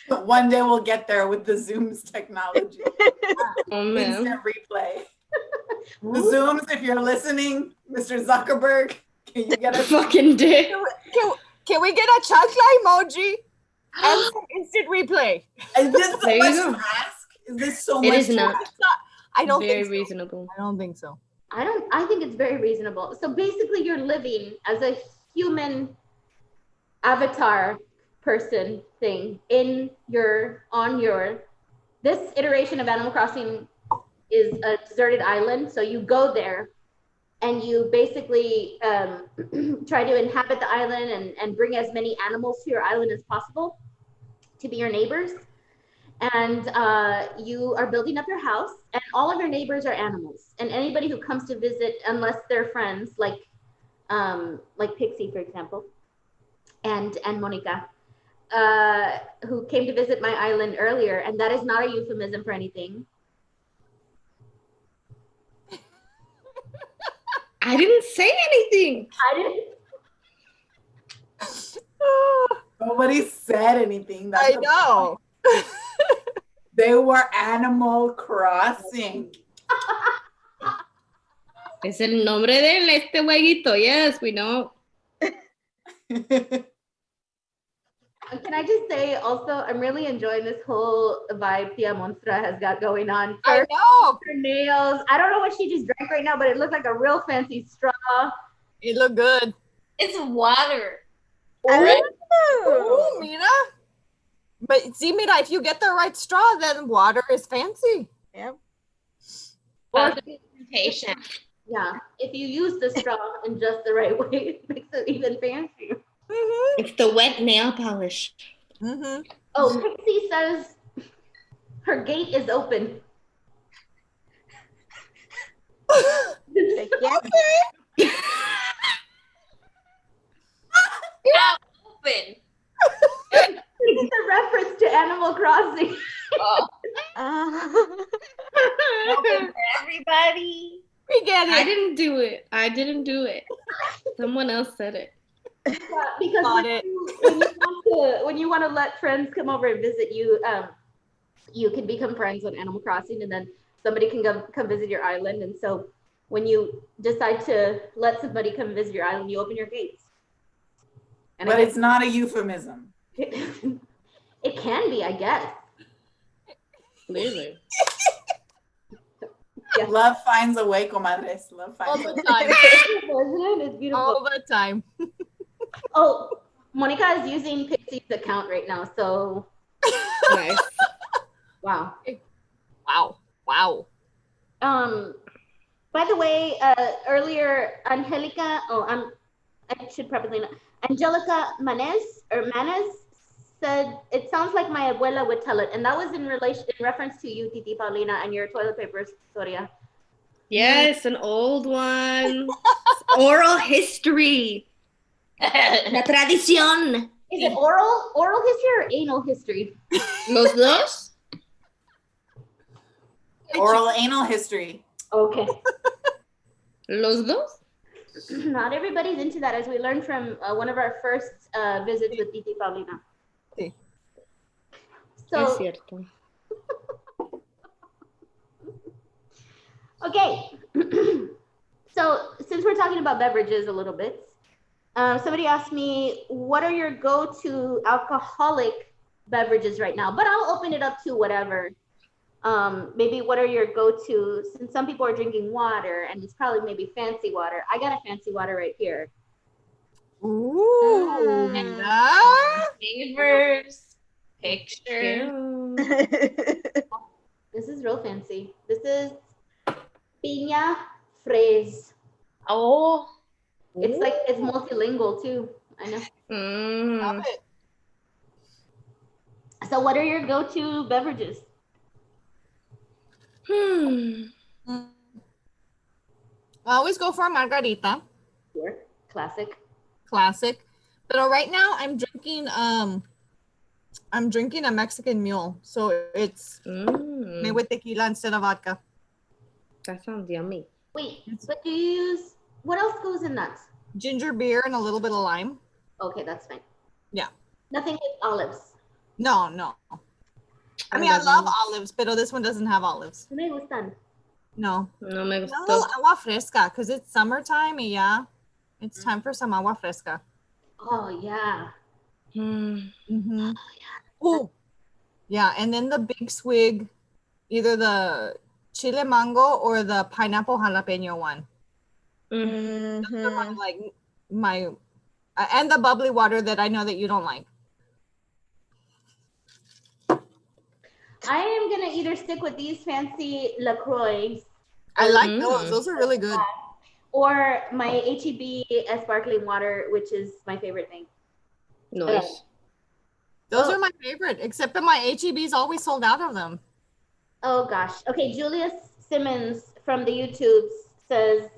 One day we'll get there with the Zoom's technology.
Oh, man.
Instant replay. The Zooms, if you're listening, Mr. Zuckerberg, can you get us?
Fucking dick.
Can we get a chancla emoji and some instant replay?
Is this so
There you
much
go.
to ask? Is this so
It
much
is
to
not.
ask?
I don't
Very
think so.
reasonable.
I don't think so.
I think it's very reasonable. So basically you're living as a human avatar person thing this iteration of Animal Crossing is a deserted island. So you go there and you basically try to inhabit the island and bring as many animals to your island as possible to be your neighbors. And you are building up your house, and all of your neighbors are animals. And anybody who comes to visit, unless they're friends, like Pixie, for example, and Monica, who came to visit my island earlier, and that is not a euphemism for anything.
I didn't say anything.
I didn't.
Nobody said anything. That's
I
the
know.
point. They were Animal Crossing.
Es el nombre de este jueguito. Yes, we know.
Can I just say also, I'm really enjoying this whole vibe Tia Monstra has got going on.
I
First,
know.
her nails. I don't know what she just drank right now, but it looked like a real fancy straw.
It looked good.
It's water.
Ooh, Mira. But see, Mira, if you get the right straw, then water is fancy.
Yep.
Or
Presentation.
yeah, if you use the straw in just the right way, it makes it even fancier.
Mm-hmm.
It's the wet nail polish.
Mm-hmm.
Oh, Pixie says her gate is open.
Now open.
It's a reference to Animal Crossing.
Open for everybody.
We get
I
it.
didn't do it. I didn't do it. Someone else said it.
Because
Got
when you want to let friends come over and visit you, you can become friends on Animal Crossing, and then somebody can come visit your island. And so when you decide to let somebody come visit your island, you open your gates. And
But
I
it's not a euphemism.
it can be, I guess.
Really?
Yes.
Love finds a way, comadres. Love
All
finds a
the
way.
time.
Isn't it? It's beautiful.
All the time.
Oh, Monica is using Pixie's account right now, so
Nice.
wow.
Wow. Wow.
By the way, earlier Angelica, I should probably know. Angelica Manes said it sounds like my abuela would tell it, and that was in reference to you, Titi Paulina, and your toilet paper, Soria.
Yes, an old one. Oral history. La tradición.
Is it oral history or anal history?
Los dos?
Oral anal history.
Okay.
Los dos?
Not everybody's into that, as we learned from one of our first visits with Titi Paulina.
Sí.
Es
So,
cierto.
okay. So, since we're talking about beverages a little bit, somebody asked me, what are your go-to alcoholic beverages right now? But I'll open it up to whatever. Maybe what are your go-to, since some people are drinking water and it's probably maybe fancy water. I got a fancy water right here.
Ooh. Mira.
Flavors, pictures.
This is real fancy. This is piña fraise.
Oh,
It's like, it's multilingual too. I know.
Love it.
So what are your go-to beverages?
I always go for a margarita.
Sure. Classic.
Classic. But right now I'm drinking a Mexican mule. So it's made with tequila instead of vodka.
That sounds yummy.
Wait, but do you use, what else goes in that?
Ginger beer and a little bit of lime.
Okay, that's fine.
Yeah.
Nothing with olives.
No. I mean, I love olives, but this one doesn't have olives.
No me gustan.
No.
No me
A
gustó.
little agua fresca, because it's summertime, y yeah. It's time for some agua fresca.
Oh, yeah.
Mm-hmm. Oh, yeah. And then the big swig, either the chile mango or the pineapple jalapeno one. Those are my and the bubbly water that I know that you don't like.
I am going to either stick with these fancy LaCroix.
I like those. Those are really good.
Or my HEB sparkling water, which is my favorite thing.
Nice.
Those are my favorite, except that my HEB's always sold out of them.
Oh, gosh. Okay, Julius Simmons from the YouTubes says...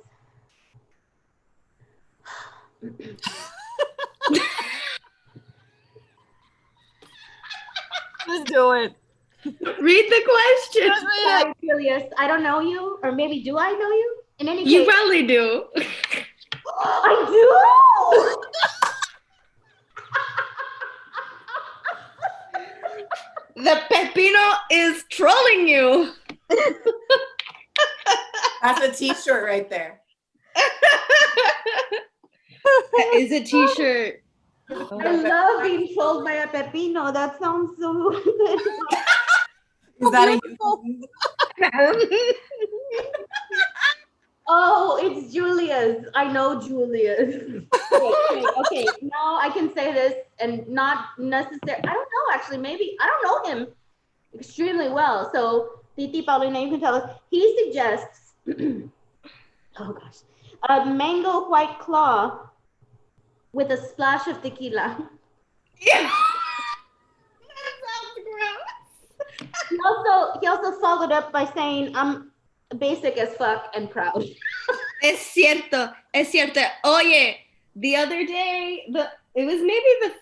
Let's do it.
Read the question.
Sorry, Julius, I don't know you, or maybe do I know you? In any case,
You probably do.
I do.
The pepino is trolling you.
That's a t-shirt right there.
That is a t-shirt.
I love being trolled by a pepino. That sounds so good.
Is that a
Oh, it's Julius. I know Julius. Okay, now I can say this and not necessarily. I don't know, actually. Maybe I don't know him extremely well. So, Titi Paulina, you can tell us. He suggests, oh gosh, a mango white claw with a splash of tequila.
Yeah.
He also followed up by saying, I'm basic as fuck and proud.
Es cierto. Oye, the other day, it was maybe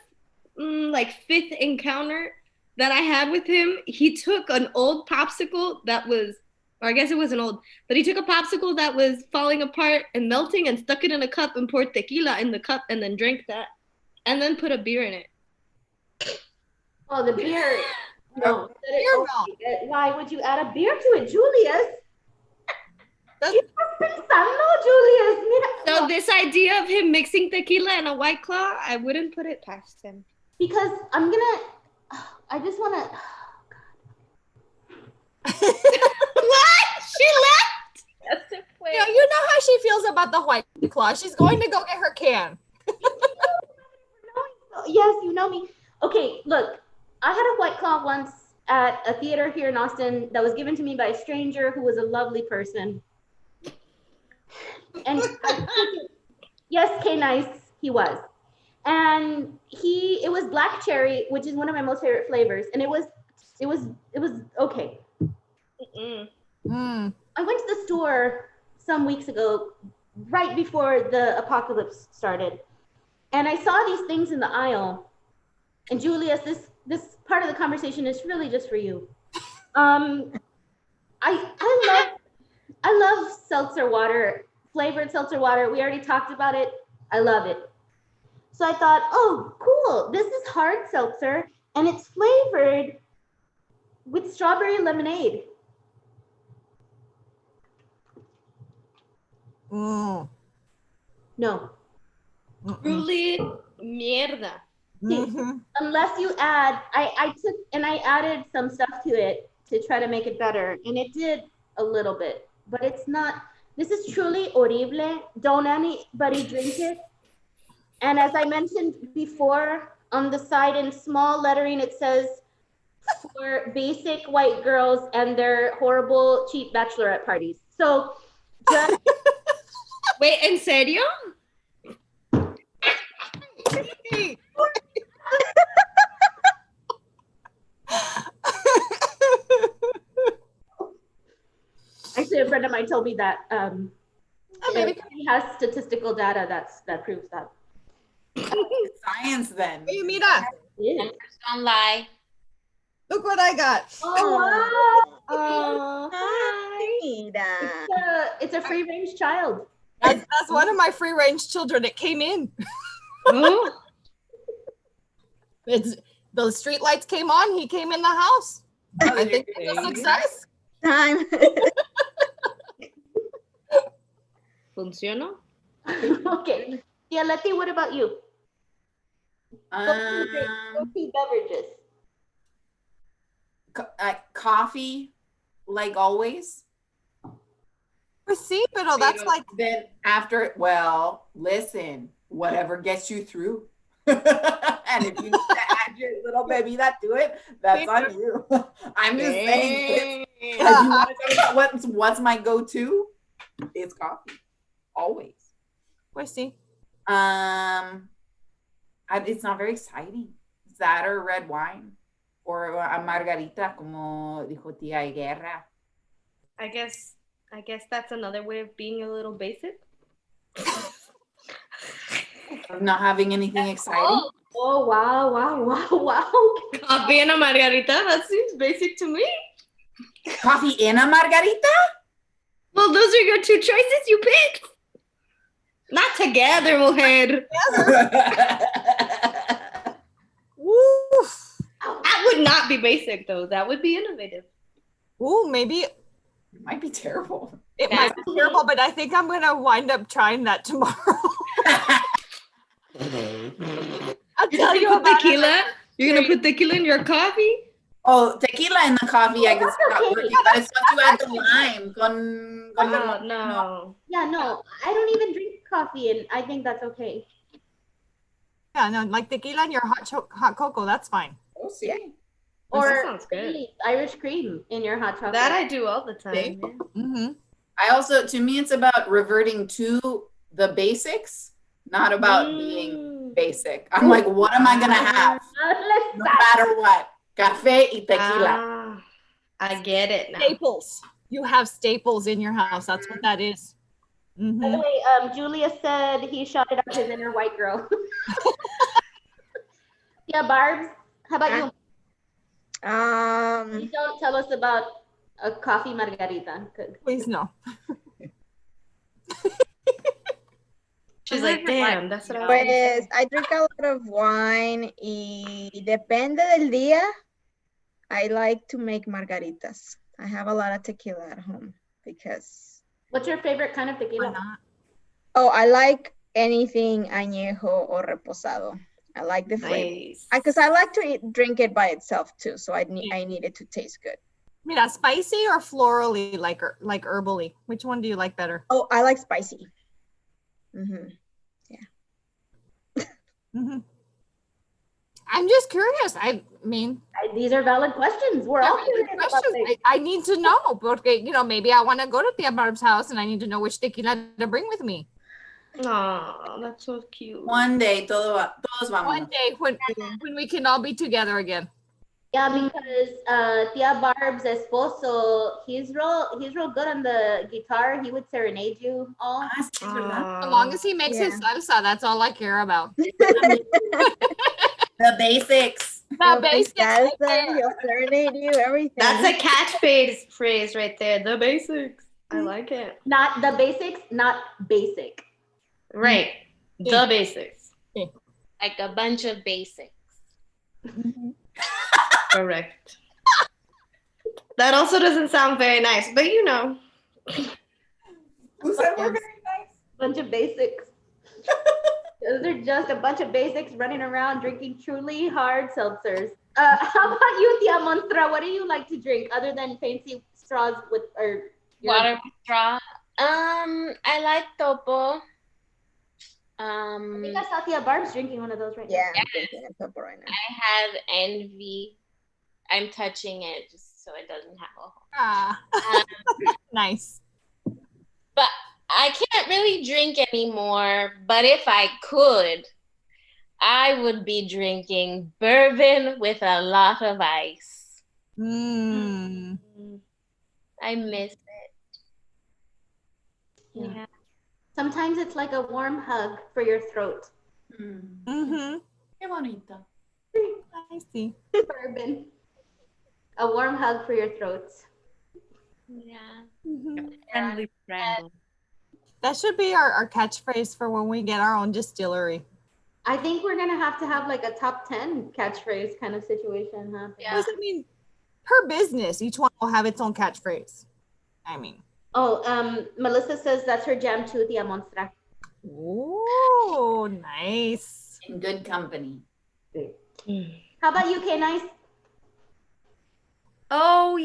the fifth encounter that I had with him. He took an old popsicle that was, or I guess it wasn't old, but he took a popsicle that was falling apart and melting and stuck it in a cup and poured tequila in the cup and then drank that and then put a beer in it.
Oh, the beer. No.
Beer
Why would you add a beer to it, Julius? Pensando, Julius. Mira,
So this idea of him mixing tequila and a White Claw, I wouldn't put it past him.
because I just want to.
What? She left?
That's the point.
You know how she feels about the White Claw. She's going to go get her can.
Yes, you know me. Okay, look, I had a White Claw once at a theater here in Austin that was given to me by a stranger who was a lovely person. And yes, K-Nice, he was. And it was black cherry, which is one of my most favorite flavors. And it was okay. I went to the store some weeks ago, right before the apocalypse started. And I saw these things in the aisle. And Julius, this part of the conversation is really just for you. I love seltzer water, flavored seltzer water. We already talked about it. I love it. So I thought, oh, cool. This is hard seltzer and it's flavored with strawberry lemonade.
Mm.
No.
Truly mierda.
Mm-hmm.
Unless you add, I took and I added some stuff to it to try to make it better. And it did a little bit, but it's not, this is truly horrible. Don't anybody drink it. And as I mentioned before, on the side in small lettering, it says for basic white girls and their horrible, cheap bachelorette parties. So just
Wait, en serio?
actually, a friend of mine told me that
maybe.
he has statistical data that proves that.
Science then.
Hey, Mira,
Numbers don't lie.
look what I got.
Oh,
Mira.
it's a free range child.
That's one of my free range children. It came in.
Oh,
The street lights came on. He came in the house. I think it's a success.
Time.
¿funcionó?
Okay. Yeah, Letty, what about you? Go-to beverages.
Coffee, like always.
Pues sí, pero that's like
Then after, well, listen, whatever gets you through. And if you need to add your little bebida to it, that's on you. I'm just saying. If you want to talk about what's my go-to, it's coffee, always.
pues sí.
It's not very exciting. It's that or red wine or a margarita, como dijo Tia Guerra.
I guess that's another way of being a little basic.
Of not having anything exciting.
Oh, wow.
Coffee and a margarita, that seems basic to me.
Coffee in a margarita?
Well, those are your two choices you picked. Not together, mujer.
Woof.
That would not be basic, though. That would be innovative.
Ooh, maybe
It might be terrible.
it might be terrible, but I think I'm gonna wind up trying that tomorrow. I'll tell you
Put
about
tequila. You're gonna put tequila in your coffee?
Oh, tequila in the coffee, I guess
that's
not
okay.
working. But it's once you add the lime. Con
Oh, no.
Yeah, no, I don't even drink coffee, and I think that's okay.
Yeah, no, like tequila and your hot cocoa, that's fine.
Oh, see.
That
Or
sounds good.
Irish cream in your hot chocolate.
That I do all the time.
See?
Yeah.
Mm-hmm.
I also, to me, it's about reverting to the basics, not about being basic. I'm like, what am I gonna have? No matter what. Café y tequila.
Ah, I get it now.
Staples. You have staples in your house. That's what that is.
By the
Mm-hmm.
way, Julia said he shouted out his inner white girl. Yeah, Barbs, how about you? Please don't tell us about a coffee margarita.
Please no.
She's like, damn, that's what I was
Pues I drink a lot of wine y depende del día. I like to make margaritas. I have a lot of tequila at home because
What's your favorite kind of
Why
tequila?
not?
Oh, I like anything añejo or reposado. I like the flavor.
Nice.
Because I like to drink it by itself too, so I need it to taste good.
Mira, spicy or florally, like herbally? Which one do you like better?
Oh, I like spicy. Mm-hmm.
Mm-hmm. I'm just curious. I mean,
These are valid questions. We're all curious about
questions.
things.
I need to know, porque, maybe I want to go to Tia Barb's house and I need to know which tequila to bring with me.
Aw, that's so cute.
One day, todos vamos.
One day when we can all be together again.
Yeah, because Tia Barb's esposo, he's real good on the guitar. He would serenade you all.
As long as he makes his salsa, that's all I care about.
The basics.
The basics.
Salsa, he'll serenade you, everything.
That's a catchphrase phrase right there. The basics. I like it.
Not the basics, not basic.
Right.
Yeah.
The basics.
Like a bunch of basics.
Correct. That also doesn't sound very nice, but you know.
Who said we're very nice?
Bunch of basics. Those are just a bunch of basics running around drinking truly hard seltzers. How about you, Tia Monstra? What do you like to drink other than fancy straws with or
Water with straw. I like Topo.
I think I saw Tia Barb's drinking one of those right now.
Yeah, I'm drinking a Topo right now.
I have Envy. I'm touching it just so it doesn't have a hole.
Ah, nice.
But I can't really drink anymore. But if I could, I would be drinking bourbon with a lot of ice.
Mm.
I miss it. Yeah.
Sometimes it's like a warm hug for your throat.
Mm-hmm.
Qué bonito.
I see.
Bourbon. A warm hug for your throats.
Yeah.
Friendly friend.
That should be our catchphrase for when we get our own distillery.
I think we're gonna have to have like a top 10 catchphrase kind of situation, huh?
Yeah.
Because, I mean, per business, each one will have its own catchphrase. I mean.
Oh, Melissa says that's her jam too, Tia Monstra.
Oh, nice.
In good company.
How about you, K Nice?
Oh,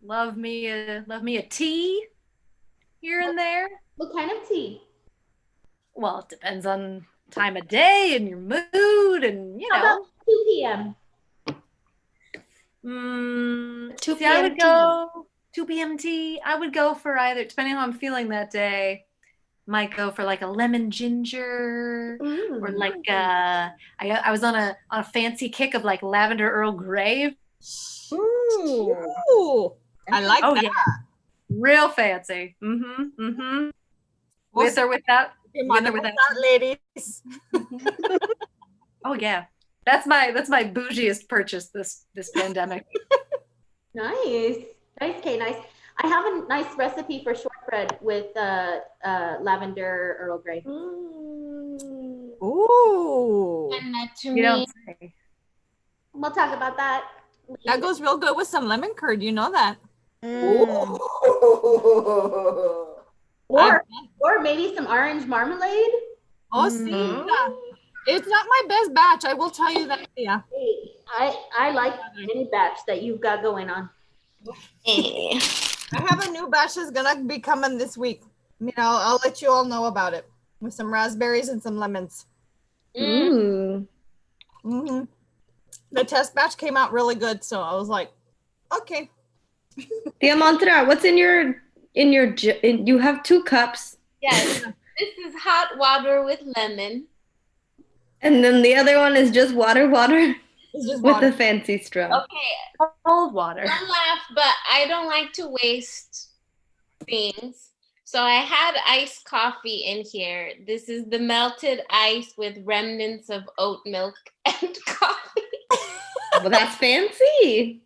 love me a tea here and there.
What kind of tea?
Well, it depends on time of day and your mood, and
How about 2 p.m.?
2
See, I would go 2 p.m. tea. I would go for either, depending on how I'm feeling that day. Might go for like a lemon ginger, or like I was on a fancy kick of like lavender Earl Grey.
Ooh. I like that.
Yeah, real fancy. With or without. With or without.
ladies.
Oh yeah, that's my bougiest purchase this pandemic.
Nice. Nice, K Nice. I have a nice recipe for shortbread with lavender Earl Grey.
Ooh.
Send that to
You
me.
don't say.
We'll talk about that.
That goes real good with some lemon curd. You know that.
Or maybe some orange marmalade.
Oh, see. It's not my best batch. I will tell you that. Yeah.
Hey, I like any batch that you've got going on.
I have a new batch that's gonna be coming this week. I'll let you all know about it with some raspberries and some lemons.
Ooh.
Mm-hmm. The test batch came out really good, so I was like, okay.
Tia Mantra, what's in your you have 2 cups.
Yes. This is hot water with lemon.
And then the other one is just water
It's just
with
water.
a fancy straw.
Okay.
Cold water.
Don't laugh, but I don't like to waste things. So I had iced coffee in here. This is the melted ice with remnants of oat milk and coffee.
Well, that's fancy.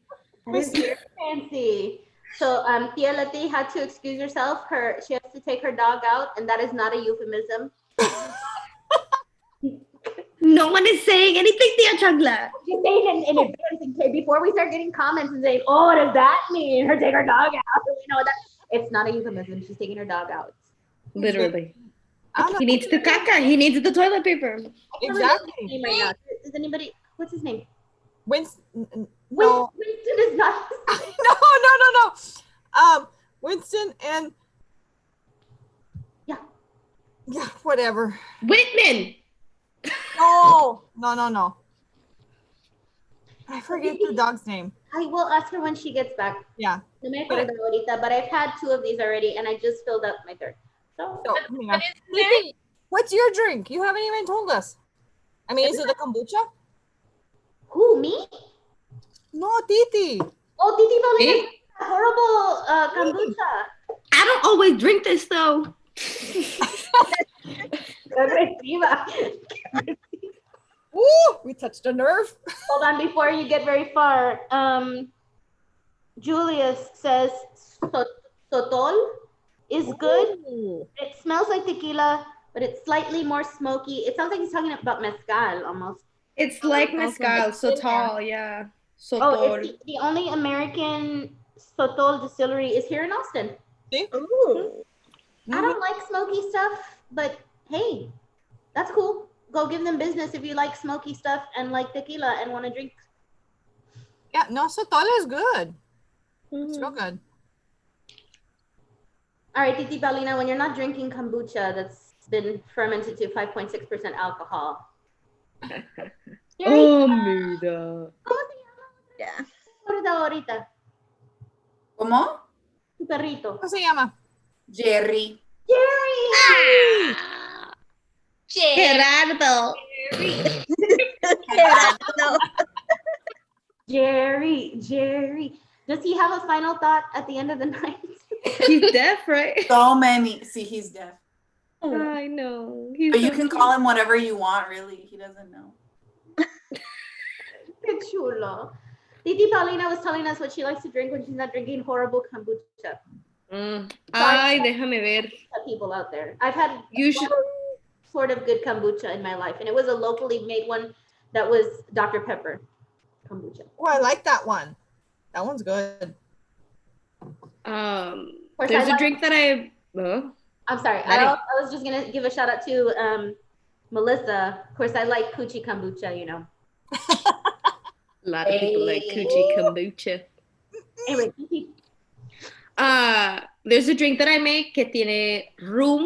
Fancy. So Tia Leti had to excuse herself. She has to take her dog out, and that is not a euphemism.
No one is saying anything, Tia Chancla.
Just saying in advance, in case before we start getting comments and saying, "Oh, what does that mean?" Her take her dog out. It's not a euphemism. She's taking her dog out.
Literally.
I don't know.
He needs the caca. He needs the toilet paper.
I can't remember
Exactly.
his name right now. Is anybody? What's his name?
Winston, no.
Winston is not. His name.
no. Winston and
Yeah.
yeah, whatever.
Whitman.
No. I forget the dog's name.
I will ask her when she gets back.
Yeah.
No me acuerdo ahorita, but I've had 2 of these already, and I just filled up my 3rd. So
So,
But isn't there?
Titi, what's your drink? You haven't even told us. I mean, is it a kombucha?
who, me?
No, Titi.
Oh, Titi Paulina,
Me?
horrible kombucha.
I don't always drink this though.
Agresiva.
Ooh, we touched a nerve.
Hold on, before you get very far. Julius says sotol is good.
Ooh.
It smells like tequila, but it's slightly more smoky. It sounds like he's talking about mezcal almost.
It's like mezcal, so tall, yeah. So
Oh,
tall.
it's the only American sotol distillery is here in Austin.
See?
Ooh.
I don't like smoky stuff, but hey, that's cool. Go give them business if you like smoky stuff and like tequila and want to drink.
Yeah, no, sotol is good. It's real good.
All right, Titi Paulina, when you're not drinking kombucha that's been fermented to 5.6% alcohol.
Oh, mira.
¿Cómo se llama?
Yeah.
Ahorita.
¿Cómo?
Tu perrito.
¿Cómo se llama?
Jerry.
Jerry!
Gerardo.
Jerry. Does he have a final thought at the end of the night?
He's deaf, right?
So many. See, he's deaf.
I know. He's
But you
so
can call him whatever you want, really. He doesn't know.
Qué chulo. Titi Paulina was telling us what she likes to drink when she's not drinking horrible kombucha.
Ay, déjame ver.
People out there. I've had
You should.
sort of good kombucha in my life, and it was a locally made one that was Dr. Pepper kombucha.
Oh, I like that one. That one's good.
course,
There's
I
a drink that I.
I'm sorry. I was just gonna give a shout out to Melissa. Of course, I like Coochie kombucha. You know.
A lot of people like Coochie kombucha.
Anyway,
there's a drink that I make que tiene rum,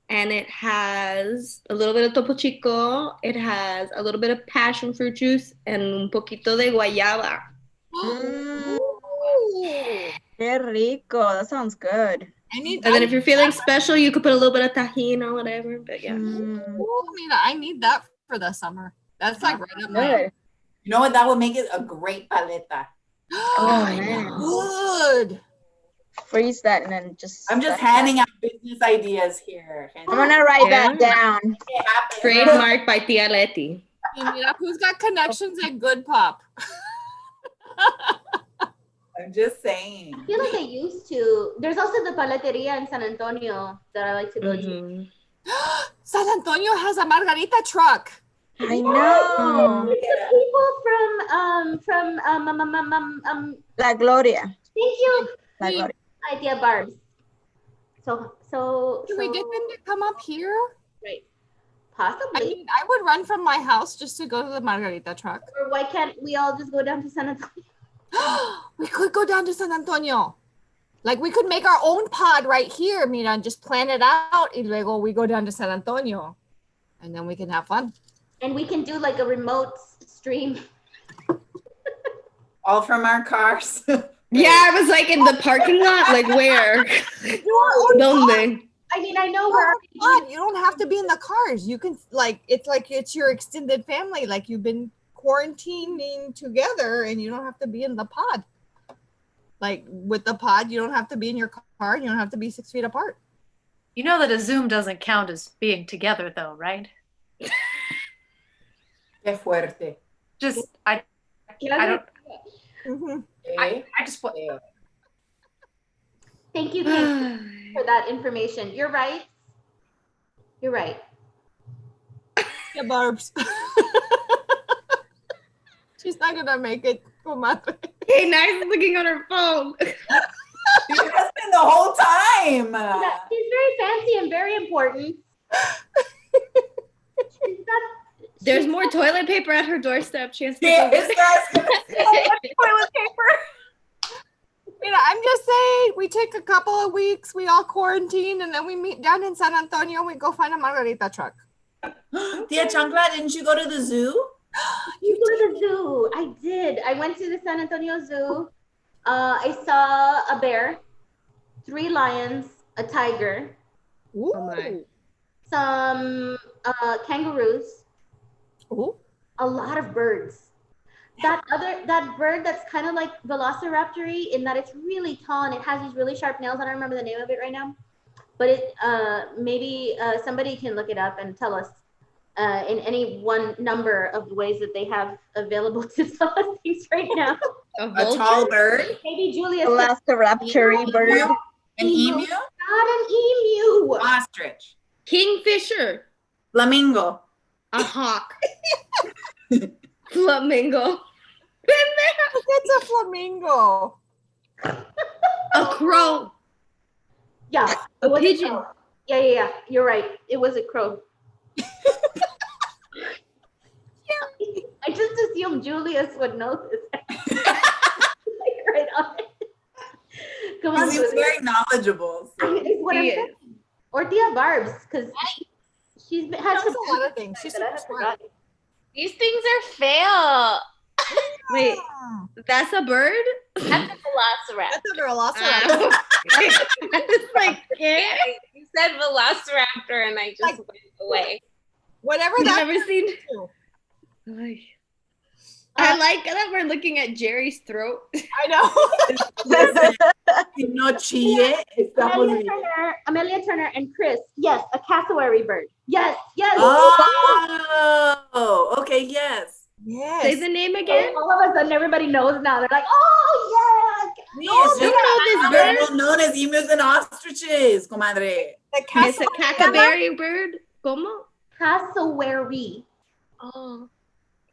and it has a little bit of Topo Chico. It has a little bit of passion fruit juice and un poquito de guayaba.
Qué rico. That sounds good.
And then if you're feeling special, you could put a little bit of tajin or whatever. But yeah.
I need that for the summer. That's like right up my.
Good.
You know what? That would make it a great paleta.
Oh, man.
Good.
Freeze that and then just.
I'm just handing out business ideas here.
I'm gonna write that down.
Trademark by Tia Leti.
Who's got connections at Good Pop?
I'm just saying.
I feel like I used to. There's also the paleteria in San Antonio that I like to go to.
San Antonio has a margarita truck.
I know.
It's the people from
La Gloria.
Thank you.
La Gloria.
Idea Barbs. So
Can we get them to come up here?
Right. Possibly.
I mean, I would run from my house just to go to the margarita truck.
Or why can't we all just go down to San Antonio?
We could go down to San Antonio. Like we could make our own pod right here, Mira, and just plan it out. And luego we go down to San Antonio. And then we can have fun.
And we can do like a remote stream.
All from our cars.
Yeah, I was like in the parking lot. Like where? Donde?
I mean, I know we're
But you don't have to be in the cars. You can it's your extended family. Like you've been quarantining together and you don't have to be in the pod. Like with the pod, you don't have to be in your car. You don't have to be 6 feet apart.
You know that a Zoom doesn't count as being together though, right?
Qué fuerte.
Just I don't
Mm-hmm.
I just
Thank you, Kate, for that information. You're right. You're right.
Yeah, Barbs. She's not gonna make it, comadre.
Hey, nice looking on her phone.
She has been the whole time.
Yeah, she's very fancy and very important.
There's more toilet paper at her doorstep. She has to
Yeah,
go.
Toilet paper.
You know, I'm just saying, we take a couple of weeks, we all quarantine, and then we meet down in San Antonio. We go find a margarita truck.
Tia Chancla, didn't you go to the zoo?
You go to the zoo. I did. I went to the San Antonio Zoo. I saw a bear, 3 lions, a tiger,
Ooh.
Oh my.
some kangaroos,
Ooh.
a lot of birds. That bird that's kind of like velociraptor-y in that it's really tall and it has these really sharp nails. I don't remember the name of it right now, but it maybe somebody can look it up and tell us in any one number of the ways that they have available to tell us things right now.
A tall bird?
Maybe Julia.
Velociraptor bird.
An emu?
Not an emu.
Ostrich.
Kingfisher.
Flamingo.
A hawk. Flamingo.
It's a flamingo.
A crow.
Yeah.
A
it was
pigeon.
crow. Yeah. You're right. It was a crow. I just assumed Julius would know this. Like right on it. Come on,
He was
Julius.
very knowledgeable.
I
So.
mean, it's what I'm
He
saying. Or Tia Barb's, because she's had
Knows
some
a lot of things. She's
that I
super
had
smart.
forgotten.
These things are fail.
Wait, that's a bird?
That's a velociraptor.
That's a velociraptor.
It's like, yeah.
You said velociraptor and I just went away.
Whatever
You've
that
never seen.
too.
I like that we're looking at Jerry's throat.
I know.
No chille. Estamos bien.
Amelia Turner and Chris. Yes, a cassowary bird. Yes.
Oh, okay, yes.
Yes.
Say the name again.
All of a sudden, everybody knows now. They're like, oh,
Yes,
you know this
they're
bird?
well known as emus and ostriches, comadre.
The
It's a cacaberry bird. ¿Cómo?
yeah. Cassowary.
Oh,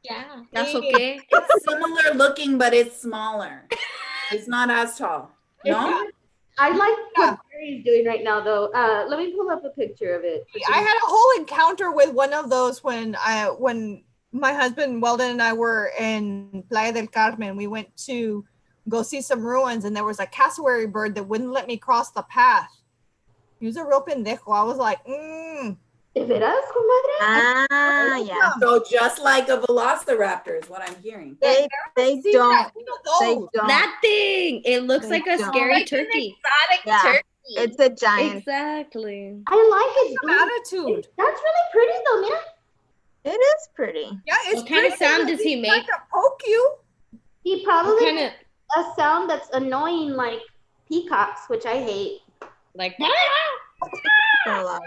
yeah.
That's okay.
It's similar looking, but it's smaller. It's not as tall. No?
I like what Jerry's doing right now, though. Let me pull up a picture of it.
I had a whole encounter with one of those when my husband Weldon and I were in Playa del Carmen. We went to go see some ruins, and there was a cassowary bird that wouldn't let me cross the path. He was a real pendejo. I was like,
Is it us, comadre?
Ah, yeah.
So just like a velociraptor is what I'm hearing.
They
See
don't.
that? You know
They
those.
don't.
That thing. It looks
They
like a
don't.
scary
Like an
turkey.
exotic
Yeah.
turkey.
It's a giant.
Exactly.
I like it.
Some
dude.
attitude.
That's really pretty, though, man.
It is pretty.
Yeah, it's
What kind of
pretty.
sound does he
He's
make?
trying to poke you.
He
What
probably
kind of
a sound that's annoying, like peacocks, which I hate.
like?
So loud.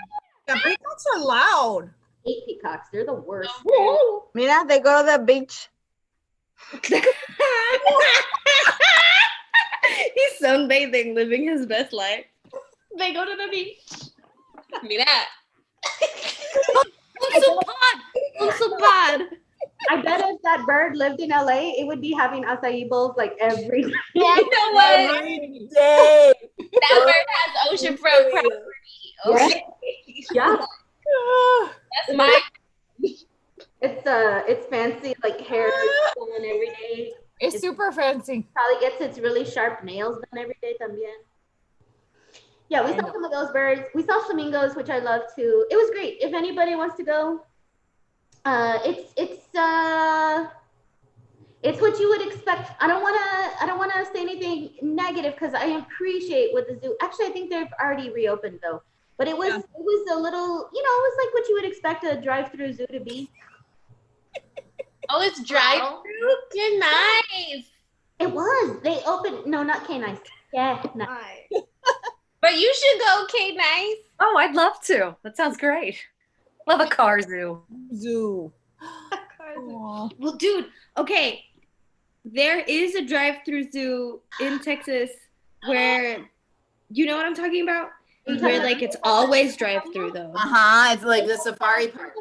The peacocks are loud.
Hate peacocks. They're the worst.
Mira, they go to the beach.
He's sunbathing, living his best life. They go to the beach.
Mira.
I'm so bad.
I bet if that bird lived in LA, it would be having acai bowls like every day.
Yeah, you know what?
Every day.
That bird has oceanfront property. Okay.
Yeah.
That's my
It's fancy, like hair done every day.
It's super fancy.
Probably gets its really sharp nails done every day también. Yeah, we saw some of those birds. We saw flamingos, which I love too. It was great. If anybody wants to go, it's what you would expect. I don't wanna say anything negative because I appreciate what the zoo. Actually, I think they've already reopened though. But it was a little, it was like what you would expect a drive-through zoo to be.
Oh, it's drive-through? You're nice.
It was. They opened. No, not K-Nice. Yeah, no.
But you should go, K-Nice.
Oh, I'd love to. That sounds great. Love a car zoo.
Zoo.
Well, dude, okay. There is a drive-through zoo in Texas where, you know what I'm talking about? Where like it's always drive-through though.
It's like the safari park.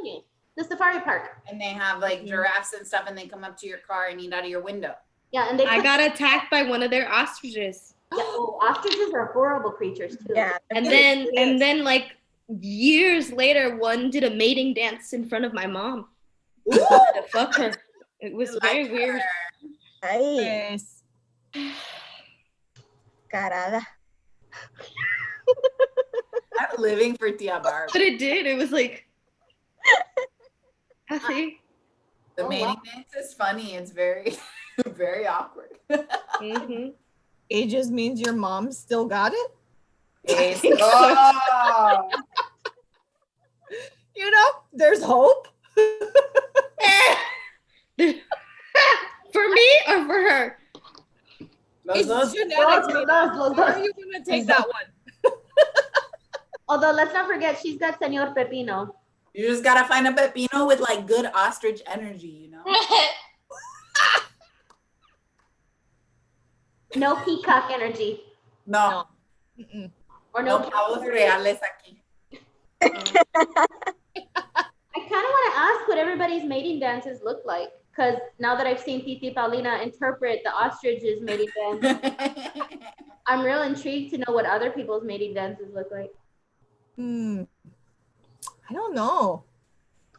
The safari park.
And they have like giraffes and stuff and they come up to your car and eat out of your window.
Yeah, and they
I
put-
got attacked by one of their ostriches.
Yeah, oh, ostriches are horrible creatures too.
Yeah.
And then like years later, one did a mating dance in front of my mom. I wanted to fuck her. It was very weird.
Ay,
Yes.
carada.
I'm living for Tia Barb.
But it did. It was like, I see.
The
Oh,
mating
wow.
dance is funny. It's very, very awkward.
Mm-hmm.
Ages means your mom still got it?
Oh.
You know, there's hope.
For me or for her?
It's
Los dos.
genetics.
Los
Mina.
dos.
Why are you gonna take that one?
Although let's not forget, she's got Senor Pepino.
You just gotta find a pepino with like good ostrich energy, you know?
No peacock energy.
No,
Mm-mm.
Or
no
no.
pavos reales aquí.
I kind of want to ask what everybody's mating dances look like. Because now that I've seen Titi Paulina interpret the ostrich's mating dance, I'm real intrigued to know what other people's mating dances look like.
I don't know.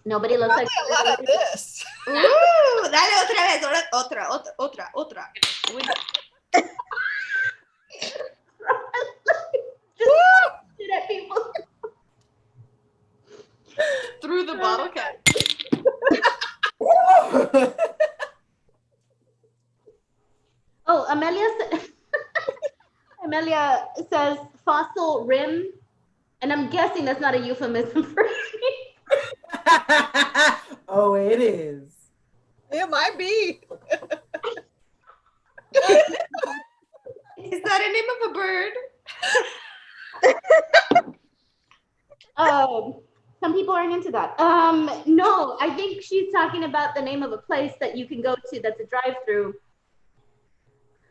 Nobody looks like
Probably a lot of this.
Dale otra vez, otra.
Shoot at people.
Through the bottle cap.
Oh, Amelia says fossil rim, and I'm guessing that's not a euphemism for me.
Oh, it is.
It might be.
Is that a name of a bird?
Some people aren't into that. No, I think she's talking about the name of a place that you can go to that's a drive-through.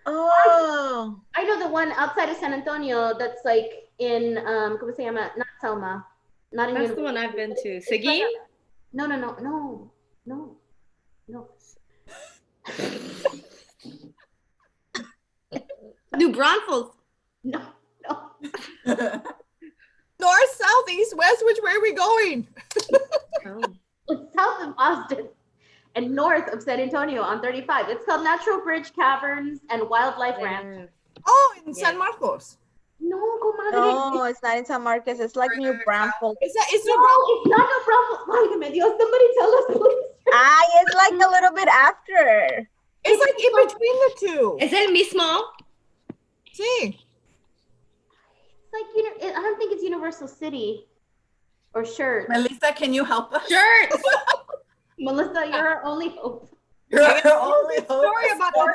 Oh.
I know the one outside of San Antonio that's like in ¿cómo se llama? Not Selma. Not in
That's
Universal.
the one I've been to.
It's like
Seguin?
No.
New Braunfels.
No.
North, south, east, west, which way are we going?
It's south of Austin and north of San Antonio on 35. It's called Natural Bridge Caverns and Wildlife Ranch.
Oh, in San Marcos.
No, comadre.
No, it's not in San Marcos. It's like New Braunfels.
Is that is
No, it's not New Braunfels. Válgame Dios, somebody tell us, please.
It's like a little bit after.
It's like in between the two.
¿Es el mismo?
Sí.
It's like, I don't think it's Universal City or Shirt.
Melissa, can you help us?
Shirts.
Melissa, you're our only hope.
You're our only hope.
Story about
Or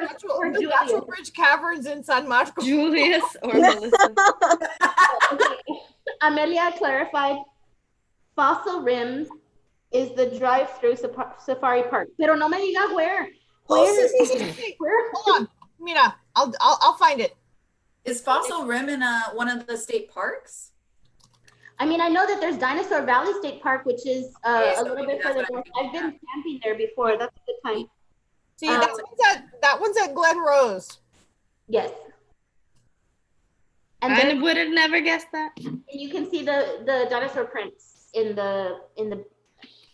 the
Julius.
Natural Bridge Caverns in San Marcos.
Julius or Melissa.
Okay. Amelia clarified, Fossil Rim is the drive-through safari park. Pero no me diga where.
Oh, sí.
Where?
Hold on, Mira, I'll find it.
Is Fossil Rim in one of the state parks?
I mean, I know that there's Dinosaur Valley State Park, which is
Okay,
a
so
little
maybe
bit
that's
further
what
north.
I'm
I've been camping there before. That's a good time.
See, that one's at Glen Rose.
Yes. And
I
then
would have never guessed that.
you can see the dinosaur prints in the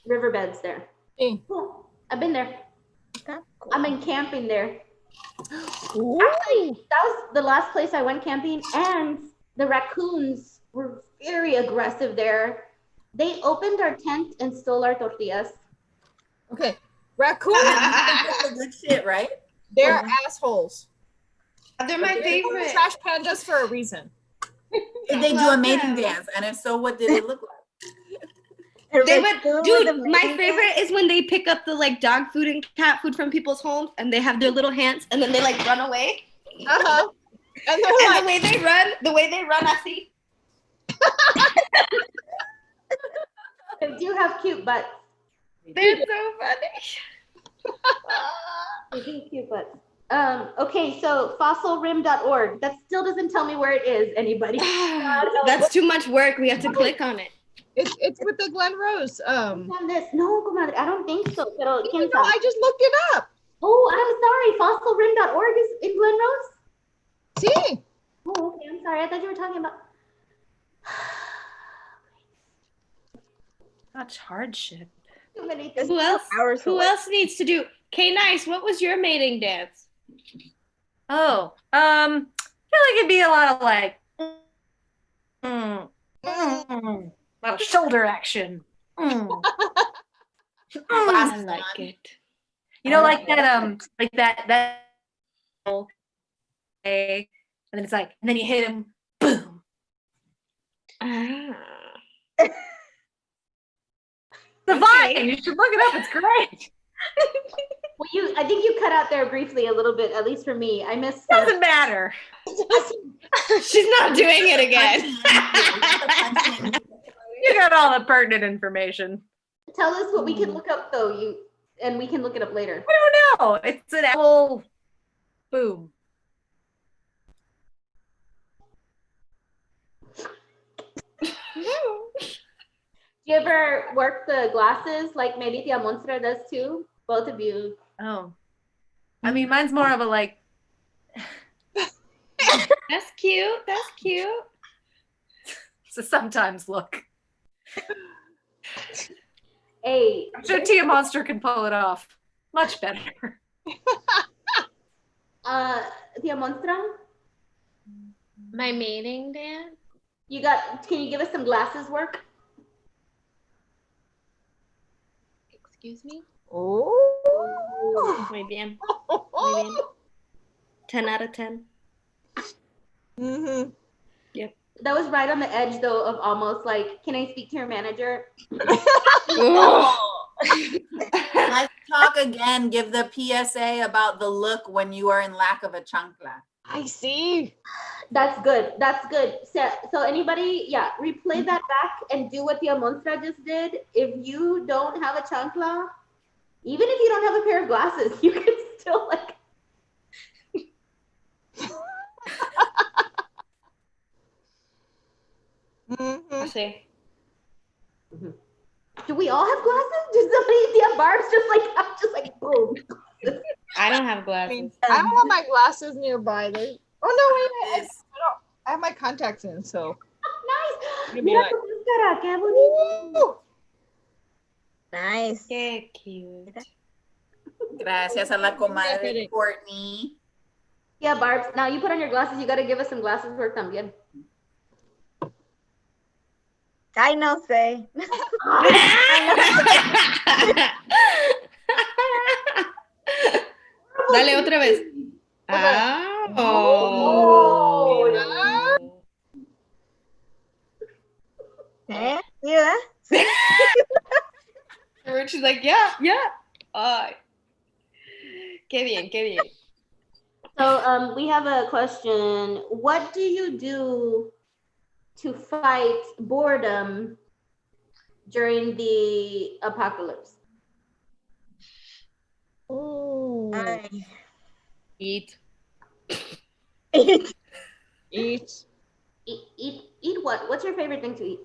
riverbeds there.
Sí.
Cool. I've been there. I've been camping there.
Ooh.
Actually, that was the last place I went camping, and the raccoons were very aggressive there. They opened our tent and stole our tortillas.
Okay, raccoons.
That's good shit, right?
They're assholes.
They're my
They're
favorite.
trash pandas for a reason.
Did they do a mating dance? And if so, what did it look like?
They would, dude, my favorite is when they pick up the like dog food and cat food from people's homes and they have their little hands and then they like run away.
Uh-huh. And they're
And
like,
the way they run, I see.
They do have cute butts.
They're so funny.
They do have cute butts. Okay, so fossilrim.org. That still doesn't tell me where it is, anybody.
That's too much work. We have to click on it.
it's with the Glen Rose.
On this. No, comadre, I don't think so. Pero, ¿quién
No,
sabe?
I just looked it up.
Oh, I'm sorry. Fossilrim.org is in Glen Rose?
Sí.
Oh, okay. I'm sorry. I thought you were talking about.
Such hardship.
Too many things.
Who else?
Hours
Who
away.
else needs to do? K-Nice, what was your mating dance?
Oh, I feel like it'd be a lot of like, a lot of shoulder action.
I like it.
You know, like that, and then it's like, and then you hit him, boom. The
Okay.
Vine, you should look it up. It's great.
Well, I think you cut out there briefly a little bit, at least for me. I missed.
Doesn't matter.
She's not doing it again.
You got all the pertinent information.
Tell us what we can look up, though. And we can look it up later.
I don't know. It's an apple. Boom.
Do you ever work the glasses like maybe Tia Monstra does too? Both of you.
Oh. I mean, mine's more of a like.
That's cute. That's cute.
It's a sometimes look.
Hey.
I'm sure Tia Monster can pull it off. Much better.
Tia Monstra?
My mating dance?
Can you give us some glasses work?
Excuse me?
Oh.
Muy bien. Muy bien. 10 out of 10.
Mm-hmm.
Yep.
That was right on the edge, though, of almost like, can I speak to your manager?
Let's talk again. Give the PSA about the look when you are in lack of a chancla.
I see.
That's good. That's good. So anybody, replay that back and do what Tia Monstra just did. If you don't have a chancla, even if you don't have a pair of glasses, you can still like.
Mm-hmm.
Sí.
Do we all have glasses? Does somebody see a Barb's just like boom?
I don't have
I
glasses.
mean, I don't have my glasses nearby. Oh no, wait! I have my contacts in, so.
Nice.
It'll be
Mira
like-
tu máscara, qué bonito.
Nice.
Qué cute.
Gracias a la comadre Courtney.
Yeah, Barb's. Now you put on your glasses. You got to give us some glasses work también.
I no sé.
Dale otra vez. Ah. Oh.
Yeah.
She's like, yeah. Qué bien, qué bien.
So we have a question. What do you do to fight boredom during the apocalypse?
Ooh.
Eat.
Eat.
Eat what? What's your favorite thing to eat?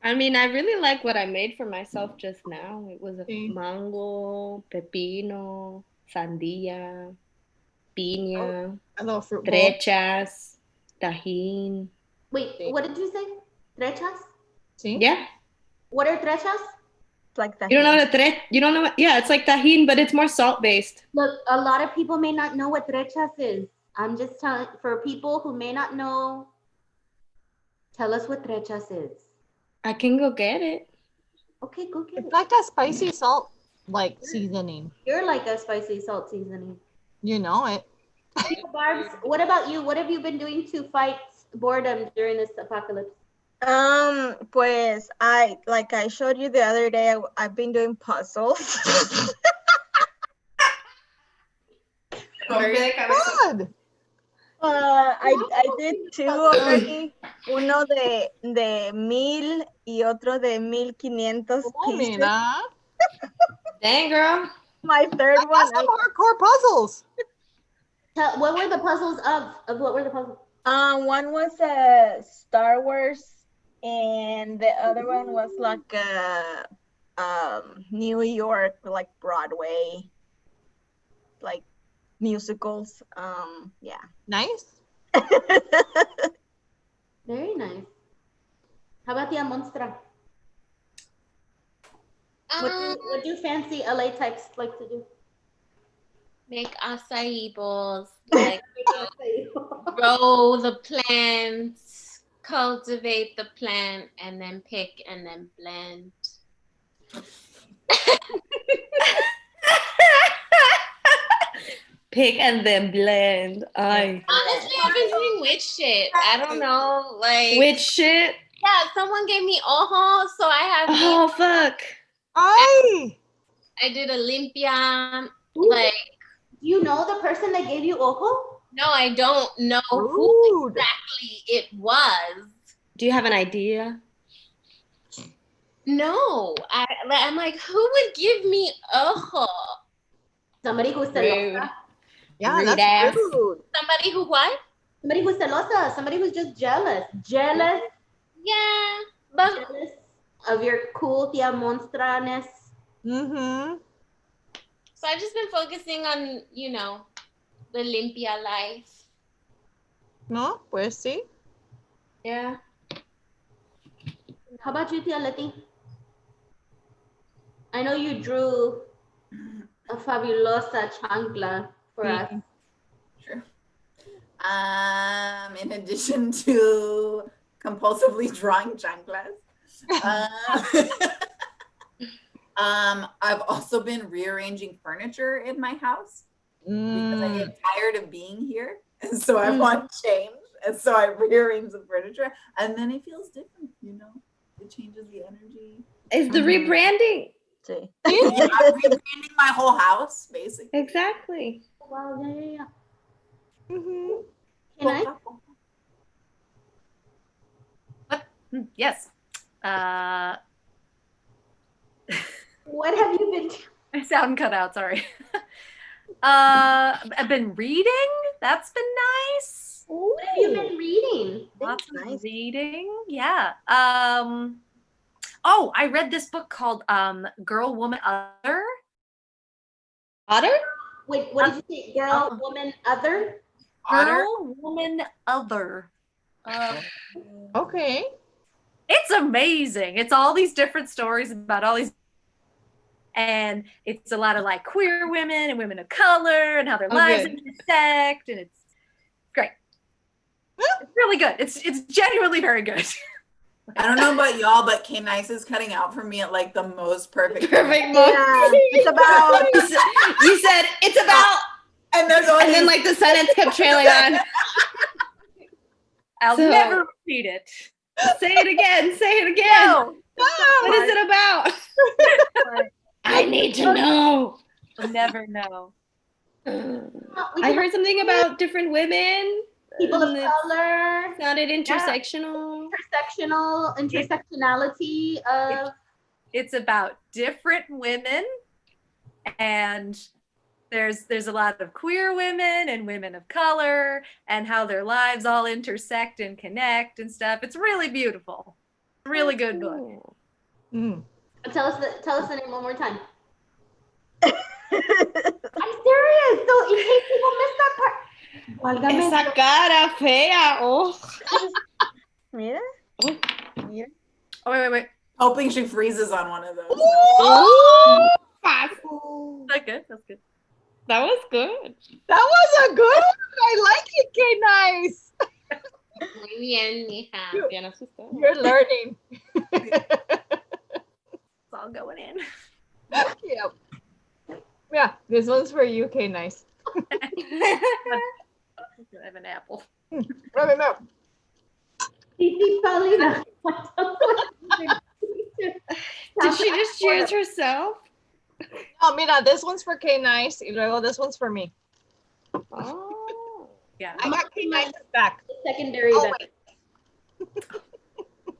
I mean, I really like what I made for myself just now. It was a
Sí.
mango, pepino, sandía, piña,
A little fruit bowl.
trechas, tajín.
Wait, what did you say? Trechas?
See?
Yeah.
What are trechas?
Like that.
You don't know what you don't know what, yeah, it's like tajín, but it's more salt based.
Look, a lot of people may not know what trechas is. I'm just telling, for people who may not know, tell us what trechas is.
I can go get it.
Okay, go get
It's
it.
like a spicy salt like seasoning.
You're like a spicy salt seasoning.
You know it.
Barbs, what about you? What have you been doing to fight boredom during this apocalypse?
Pues I showed you the other day, I've been doing puzzles.
Good.
I did two already. Uno de 1000 y otro de 1500
Oh,
pieces.
mira.
Dang, girl.
My third
I got
one.
some hardcore puzzles.
What were the puzzles of what were the puzzles?
One was Star Wars, and the other one was like New York, like Broadway. like musicals. Yeah.
Nice.
Very nice. How about Tia Monstra? What do fancy LA types like to do?
Make acai bowls, like grow the plants, cultivate the plant, and then pick and then blend.
Pick and then blend.
Honestly, I've been doing witch shit. I don't know, like
Witch shit?
Yeah, someone gave me ojo, so I have.
Oh, fuck.
I
did Olympia. Like,
you know the person that gave you ojo?
No, I don't know who exactly it was.
Do you have an idea?
No, I'm like, who would give me ojo?
Somebody who's celosa.
Yeah,
Rude
that's
ass.
rude.
Somebody who what?
Somebody who's celosa. Somebody who's just jealous. Jealous.
Yeah, but
Jealous of your cool Tia Monstra-ness.
Mm-hmm.
so I've just been focusing on, the Olympia life.
No, pues sí.
Yeah.
How about you, Tia Leti? I know you drew a fabulosa chancla for us.
Sure. In addition to compulsively drawing chanclas, I've also been rearranging furniture in my house because I get tired of being here, and so I want change, and so I rearrange the furniture, and then it feels different. It changes the energy.
It's the rebranding.
Sí.
Yeah, I'm rebranding my whole house, basically.
Exactly.
Wow, yeah.
Mm-hmm.
Can I?
Yes.
What have you been doing?
My sound cut out, sorry. I've been reading. That's been nice.
What have you been reading?
Lots of
nice.
reading. Yeah. I read this book called Girl, Woman, Other.
Otter?
Wait, what did you say? Girl, woman, other?
Girl, Woman, Other.
Okay.
It's amazing. It's all these different stories about all these, and it's a lot of like queer women and women of color and how their lives
good.
intersect, and it's great. It's really good. It's genuinely very good.
I don't know about y'all, but K Nice is cutting out for me at like the most perfect.
Perfect.
Yeah, it's about.
You said it's about,
And there's always
and then like the sentence kept trailing on.
I'll
So-
never repeat it.
Say it again. Say it again.
No.
What is it about? I need to know.
You'll never know.
I heard something about different women.
People of
and it
color,
sounded intersectional.
intersectionality of.
It's about different women, and there's a lot of queer women and women of color and how their lives all intersect and connect and stuff. It's really beautiful. Really good book.
Mm.
Tell us the name one more time. I'm serious. So in case people missed that part. Válgame
Esa cara fea. Oh.
Mira. Mira.
Oh, wait.
hoping she freezes on one of those.
Fast.
That's good. That's good.
That was good.
That was a good one. I like it, K-Nice.
Muy bien, mija. Bien asustada.
You're learning.
It's all going in.
Yep. Yeah, this one's for you, K-Nice.
I have an apple.
Rub him up.
Titi Paulina.
Did she just choose herself?
Oh, mira, this one's for K-Nice, y luego this one's for me.
Oh.
Yeah.
I got K-Nice's back.
Secondary.
Oh,
then.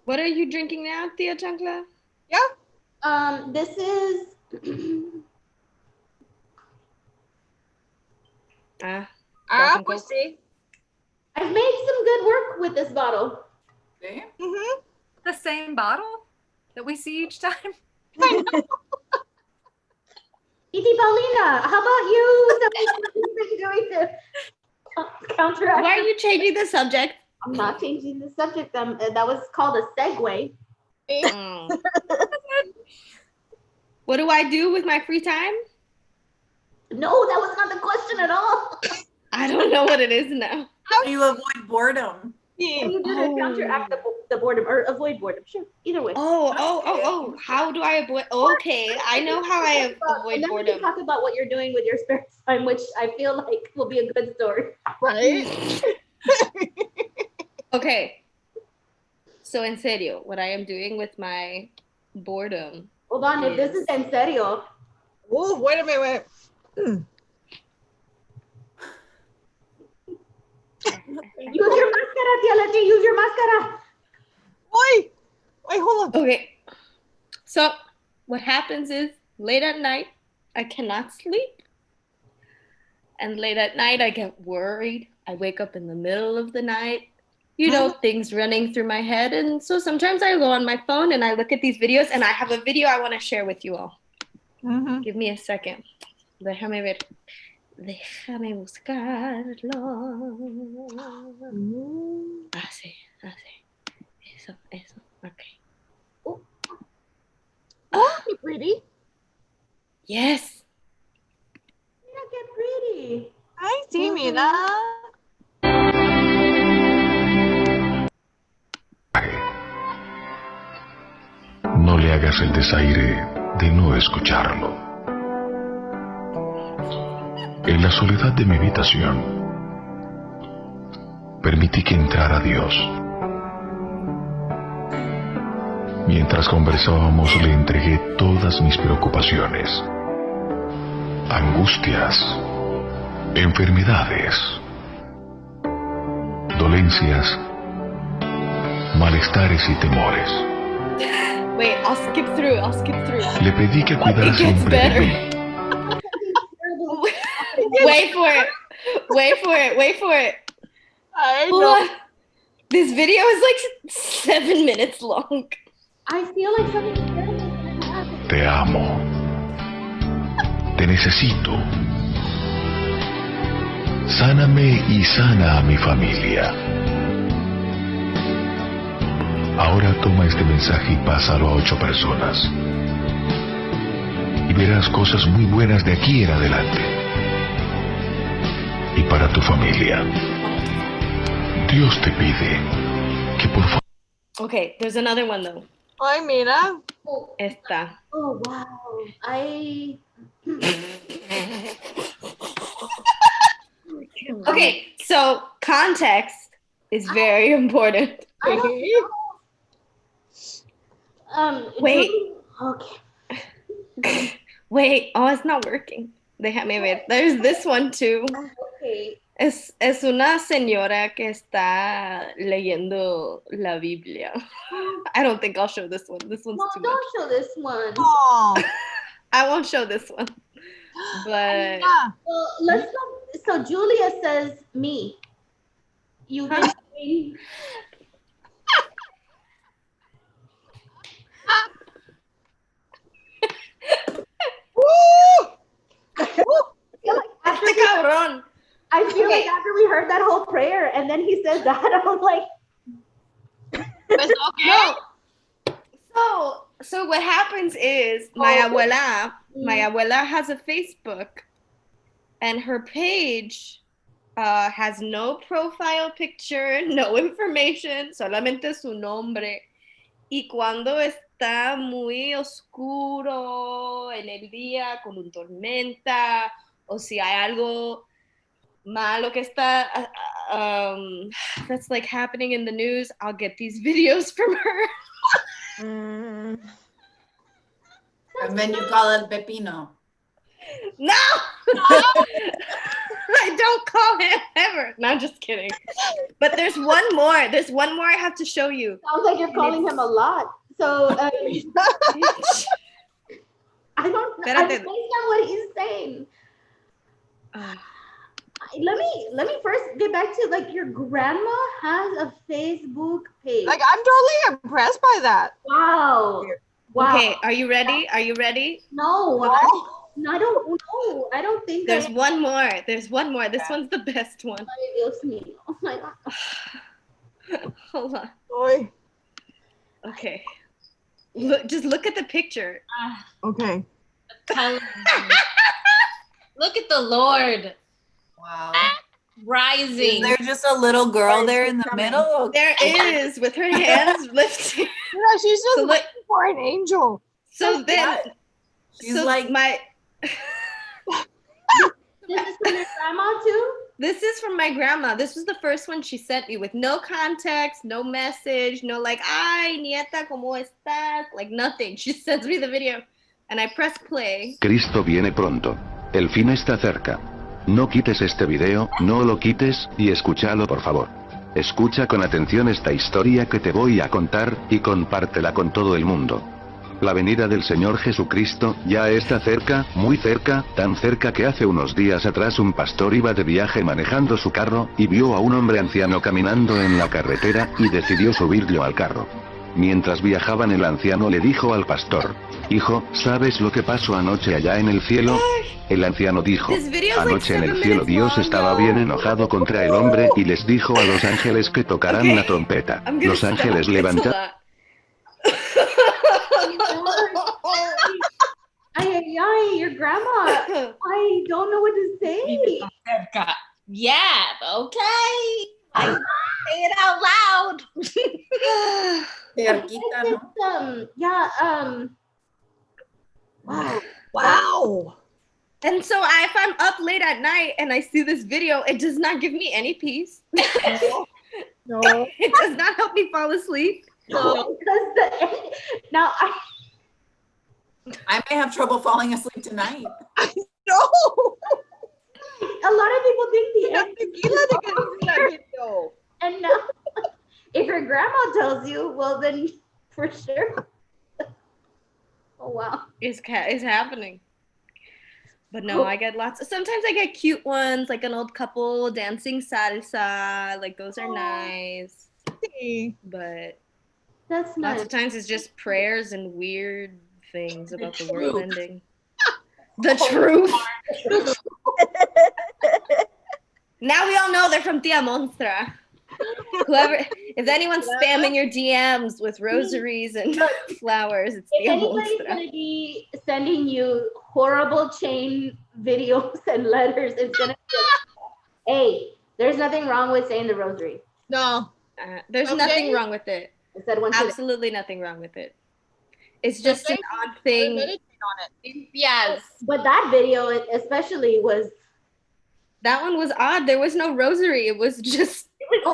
What are you drinking now, Tia Chancla?
Yeah. This is.
Pues sí.
I've made some good work with this bottle.
See?
Mm-hmm.
The same bottle that we see each time.
Titi Paulina, how about you? Tell me what you've been doing to counteract.
Why are you changing the subject?
I'm not changing the subject. That was called a segue.
What do I do with my free time?
No, that was not the question at all.
I don't know what it is now.
How do you avoid boredom?
What you do to counteract the boredom or avoid boredom? Sure, either way.
Oh. How do I avoid? Okay, I know how I avoid
and then we can
boredom.
talk about what you're doing with your spare time, which I feel like will be a good story.
Right?
Okay. So en serio, what I am doing with my boredom.
Hold on, if this is en serio.
Oh, wait a minute.
Use your mascara, Tia Leti, use your mascara.
Wait, hold on.
Okay. So what happens is late at night, I cannot sleep. And late at night, I get worried. I wake up in the middle of the night, you know, things running through my head. And so sometimes I go on my phone and I look at these videos, and I have a video I want to share with you all. Give me a second. Déjame ver. Déjame buscarlo. Así. Eso. Okay.
Oh, you're pretty.
Yes.
Mira qué pretty.
Ay, sí, mira.
No le hagas el desaire de no escucharlo. En la soledad de mi habitación, permití que entrara Dios. Mientras conversábamos, le entregué todas mis preocupaciones, angustias, enfermedades, dolencias, malestares y temores.
Wait, I'll skip through.
Le pedí que cuidara
It gets
siempre de
better.
mí.
Wait for it.
I
Hold
know.
on. This video is like 7 minutes long.
I feel like something's terrible is gonna happen.
Te amo. Te necesito. Sáname y sana a mi familia. Ahora toma este mensaje y pásalo a 8 personas. Y verás cosas muy buenas de aquí en adelante. Y para tu familia. Dios te pide que por favor...
Okay, there's another one though.
Ay, mira.
Esta.
Oh, wow.
Okay, so context is very important.
I don't know.
Wait.
Okay.
Wait, oh, it's not working. Déjame ver. There's this one too.
Okay.
Es una señora que está leyendo la Biblia. I don't think I'll show this one. This one's
No,
too
don't
much.
show this one.
Oh.
I won't show this one. But
Yeah.
Well, let's go. So Julia says me. You've been doing.
este cabrón.
I feel like after we heard that whole prayer and then he said that, I was like,
It's okay.
So what happens is my abuela has a Facebook, and her page has no profile picture, no information, solamente su nombre. Y cuando está muy oscuro en el día, con una tormenta, o si hay algo malo que está that's like happening in the news, I'll get these videos from her.
And then you call it Pepino.
No! I don't call him ever. No, I'm just kidding. But there's one more. There's one more I have to show you.
Sounds like you're calling him a lot. So I don't know. Based on what he's saying. Let me first get back to like your grandma has a Facebook page.
Like, I'm totally impressed by that.
Wow. Wow.
Okay, are you ready? Are you ready?
No. No, I don't know. I don't think
There's one more. There's one more. This one's the best one.
Ay, Dios mío. Oh my God.
Hold on.
Boy.
Okay. Look, just look at the picture.
Okay.
Color. Look at the Lord
Wow.
rising.
Is there just a little girl there in the middle?
There is, with her hands lifted.
Yeah, she's just
So, like-
looking for an angel.
So then,
She's
so
like,
my.
This is from your grandma too?
This is from my grandma. This was the first one she sent me with no context, no message, no like, ay, nieta, ¿cómo estás? Like nothing. She sends me the video and I press play.
Cristo viene pronto. El fin está cerca. No quites este video, no lo quites, y escúchalo por favor. Escucha con atención esta historia que te voy a contar, y compártela con todo el mundo. La venida del Señor Jesucristo ya está cerca, muy cerca, tan cerca que hace unos días atrás un pastor iba de viaje manejando su carro, y vio a un hombre anciano caminando en la carretera, y decidió subirlo al carro. Mientras viajaban el anciano le dijo al pastor: hijo, ¿sabes lo que pasó anoche allá en el cielo? El anciano dijo: anoche en el cielo Dios estaba bien enojado contra el hombre y les dijo a los ángeles que tocaran la trompeta. Los ángeles levantaron.
Ay, your grandma. I don't know what to say.
Yeah, okay. I say it out loud.
Wow.
Wow.
And so if I'm up late at night and I see this video, it does not give me any peace.
No.
It does not help me fall asleep.
No, because now
I may have trouble falling asleep tonight.
No.
A lot of people think the end
Tequila de que no se la quitó.
and now if your grandma tells you, well then for sure. Oh wow.
It's happening. But no, I get lots. Sometimes I get cute ones, like an old couple dancing salsa. Like those are nice. But
That's nice.
lots of times it's just prayers and weird things about the world ending. The truth. Now we all know they're from Tia Monstra. Whoever, if anyone's spamming your DMs with rosaries and flowers, it's
If
Tia
anybody's
Monstra.
gonna be sending you horrible chain videos and letters, it's gonna be like, hey, there's nothing wrong with saying the rosary.
No.
There's
Okay.
nothing wrong with it.
I said one today.
Absolutely nothing wrong with it. It's just an odd thing.
Meditate on it.
Yes.
But that video especially was
That one was odd. There was no rosary. It was just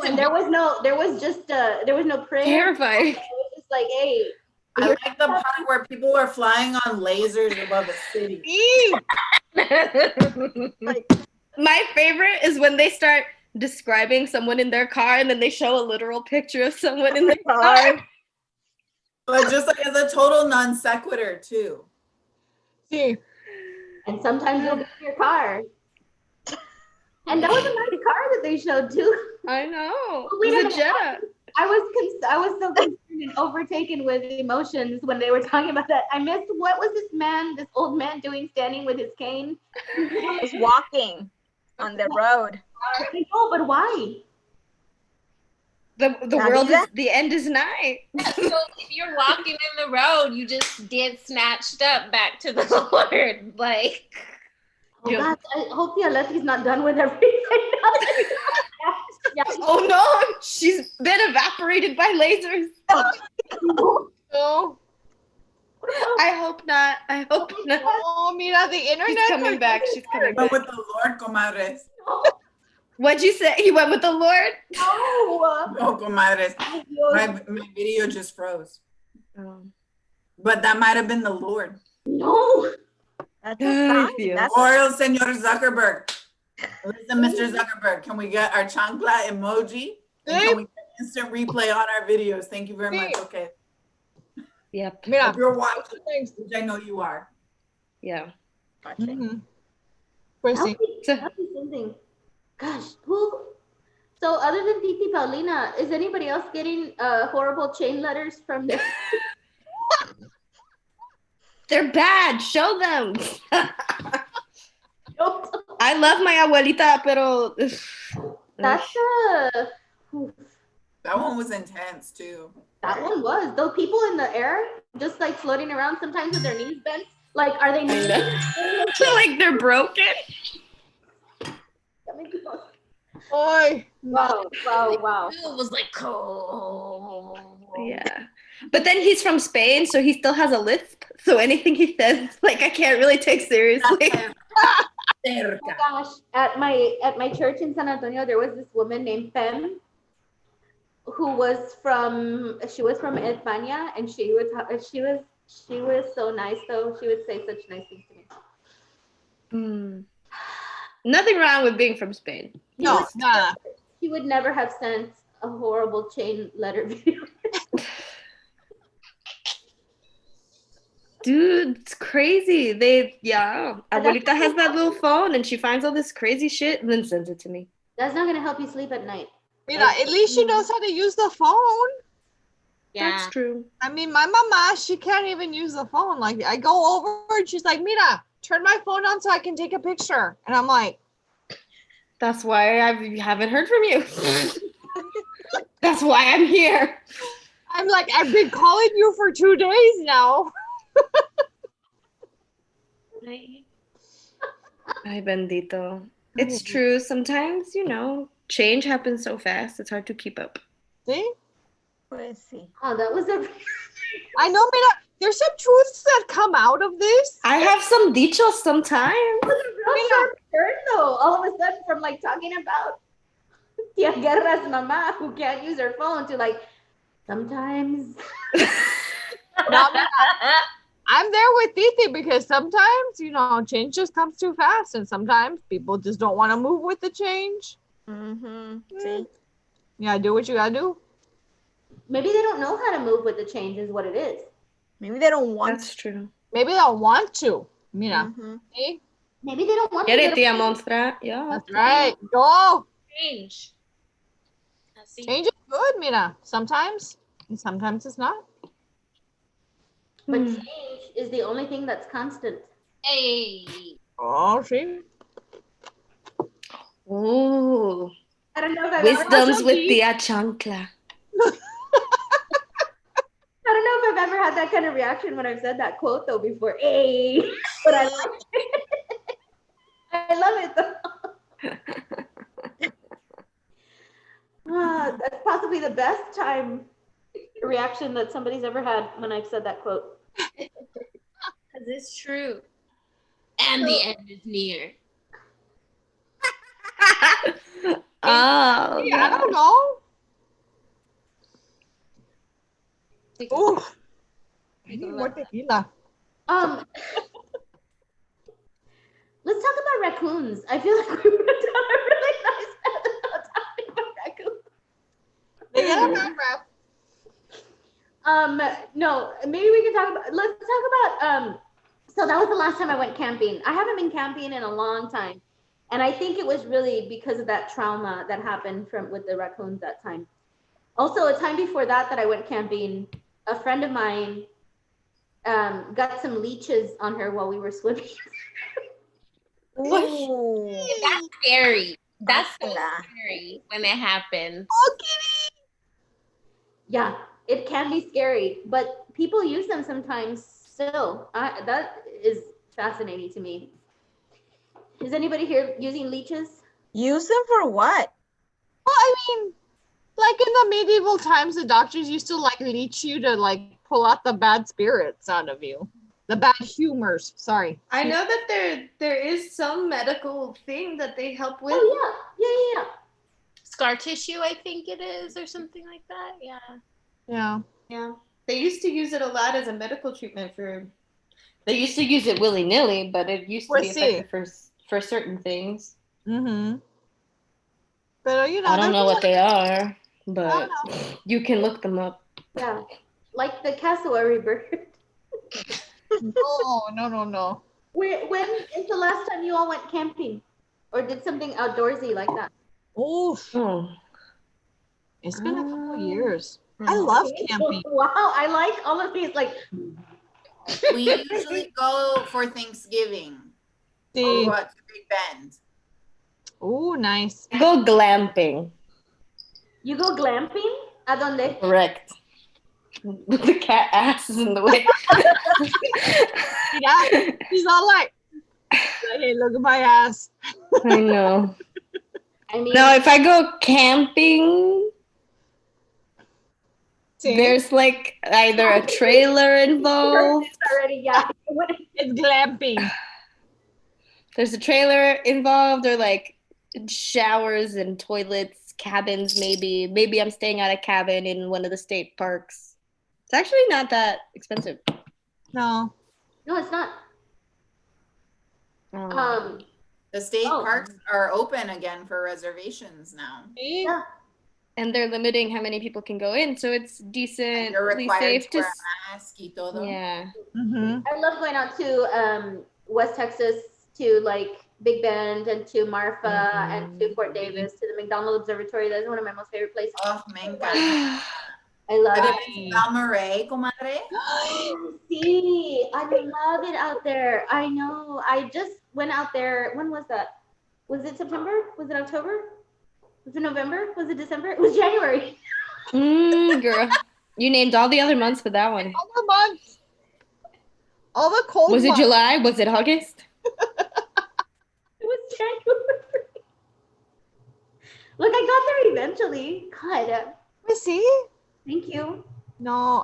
and there was no prayer.
terrifying.
It was just like, hey,
I like the part where people are flying on lasers above a city.
My favorite is when they start describing someone in their car and then they show a literal picture of someone in the car.
But just like as a total non sequitur too.
See.
and sometimes you'll get in your car. And that was a nice car that they showed too.
I know.
We
It was
didn't-
a Jetta.
I was so concerned and overtaken with emotions when they were talking about that. I missed what was this old man doing standing with his cane?
He was walking on the road.
I know, but why?
The
La
world
vida?
is, the end is nigh.
So if you're walking in the road, you just get snatched up back to the Lord. Like,
Oh
Yeah.
God, I hope the Alessi's not done with everything. Yeah.
Oh no, she's been evaporated by lasers.
No.
I hope not. I hope not.
Oh, mira, the internet.
She's coming back. She's coming
But
back.
with the Lord, comadres.
What'd you say? You went with the Lord?
No.
No, comadres. My video just froze.
Oh.
But that might have been the Lord.
No.
That's a sign.
Dios.
That's
Or el Señor Zuckerberg. Listen, Mr. Zuckerberg, can we get our chancla emoji? And can we get instant replay on our videos? Thank you very much. Okay.
Yep.
Mira.
If you're watching,
Thanks.
which I know you are.
Yeah.
Mhm. Pues sí.
That'd be something. Gosh, who? So other than Titi Paulina, is anybody else getting horrible chain letters from their?
They're bad. Show them. I love my abuelita, pero
That's
That one was intense too.
that one was. Those people in the air just like floating around sometimes with their knees bent. Like, are they knees?
like they're broken.
Oi.
Wow, wow.
It was like cold.
Yeah. But then he's from Spain, so he still has a lisp. So anything he says, like I can't really take seriously.
Oh my gosh, at my church in San Antonio, there was this woman named Pem who was from España, and she was so nice though. She would say such nice things to me.
Nothing wrong with being from Spain.
No, nah.
She would never have sent a horrible chain letter video.
Dude, it's crazy. Abuelita has that little phone and she finds all this crazy shit and then sends it to me.
That's not gonna help you sleep at night.
Mira, at least she knows how to use the phone.
Yeah.
That's true.
I mean, my mama, she can't even use the phone. Like, I go over and she's like, Mira, turn my phone on so I can take a picture. And I'm like,
that's why I haven't heard from you. That's why I'm here.
I'm like, I've been calling you for 2 days now.
Ay, bendito. It's true. Sometimes, change happens so fast. It's hard to keep up.
See?
Pues sí.
Oh, that was a.
I know, Mira, there's some truths that come out of this.
I have some dichos sometimes.
It was a real sharp turn though. All of a sudden, from like talking about Tia Guerra's mama who can't use her phone to like sometimes.
No, Mira, I'm there with Titi because sometimes, change just comes too fast, and sometimes people just don't want to move with the change.
Sí.
Yeah, do what you gotta do.
Maybe they don't know how to move with the change, is what it is.
Maybe they don't want.
That's true.
Maybe they don't want to. Mira. See?
Maybe they don't want
Get
to.
it, Tia Monstra. Yeah.
That's right. Go.
Change.
Change is good, Mira. Sometimes, and sometimes it's not.
But change is the only thing that's constant.
Hey.
Oh, see?
Ooh.
I don't know if I've
Wisdoms
ever,
with Tia Chancla.
I don't know if I've ever had that kind of reaction when I've said that quote though before. Hey, but I like it. I love it though. That's possibly the best time reaction that somebody's ever had when I've said that quote.
Because it's true. And the end is near.
Oh,
yeah, I don't know. Ooh, I need more tequila.
Let's talk about raccoons. I feel like we would have done a really nice episode talking about raccoons.
They get a bad rap.
No, maybe we can talk about. Let's talk about. So that was the last time I went camping. I haven't been camping in a long time, and I think it was really because of that trauma that happened with the raccoons that time. Also, a time before that I went camping, a friend of mine got some leeches on her while we were swimming.
That's scary. That's so scary when it happens.
Oh, kitty.
Yeah, it can be scary, but people use them sometimes still. That is fascinating to me. Is anybody here using leeches?
Use them for what?
Well, I mean, like in the medieval times, the doctors used to like leech you to like pull out the bad spirits out of you. The bad humors, sorry.
I know that there is some medical thing that they help with.
Oh yeah.
Scar tissue, I think it is, or something like that. Yeah.
Yeah.
Yeah. They used to use it a lot as a medical treatment they used to use it willy-nilly, but it used to be effective for certain things.
Mm-hmm. But
I don't know what they are, but you can look them up.
Yeah. Like the cassowary bird.
No.
When is the last time you all went camping or did something outdoorsy like that?
Oh. It's been a couple years. I love camping.
Wow, I like all of these. Like,
we usually go for Thanksgiving.
See.
to Big Bend.
Ooh, nice.
Go glamping.
You go glamping? ¿A dónde?
Correct. The cat ass is in the way.
Yeah, she's all like, hey, look at my ass.
I know.
I mean,
Now, if I go camping,
See?
there's like either a trailer involved.
already, yeah.
It's glamping.
There's a trailer involved, or like showers and toilets, cabins, maybe. Maybe I'm staying at a cabin in one of the state parks. It's actually not that expensive.
No.
No, it's not.
The state
Oh.
parks are open again for reservations now.
Yeah.
And they're limiting how many people can go in, so it's
And
decently
you're required
safe
to
to.
wear a mask y todo.
Yeah.
Mm-hmm.
I love going out to West Texas, to like Big Bend, and to Marfa, and to Fort Davis, to the McDonald Observatory. That's one of my most favorite places.
Oh, me encanta.
I love
Have
it.
you been to Balmorhea, comadre?
See, I love it out there. I know. I just went out there. When was that? Was it September? Was it October? Was it November? Was it December? It was January.
Girl, you named all the other months but that one.
All the months. All the cold
Was it
months.
July? Was it August?
It was January. Look, I got there eventually. God,
Let me see.
thank you.
No,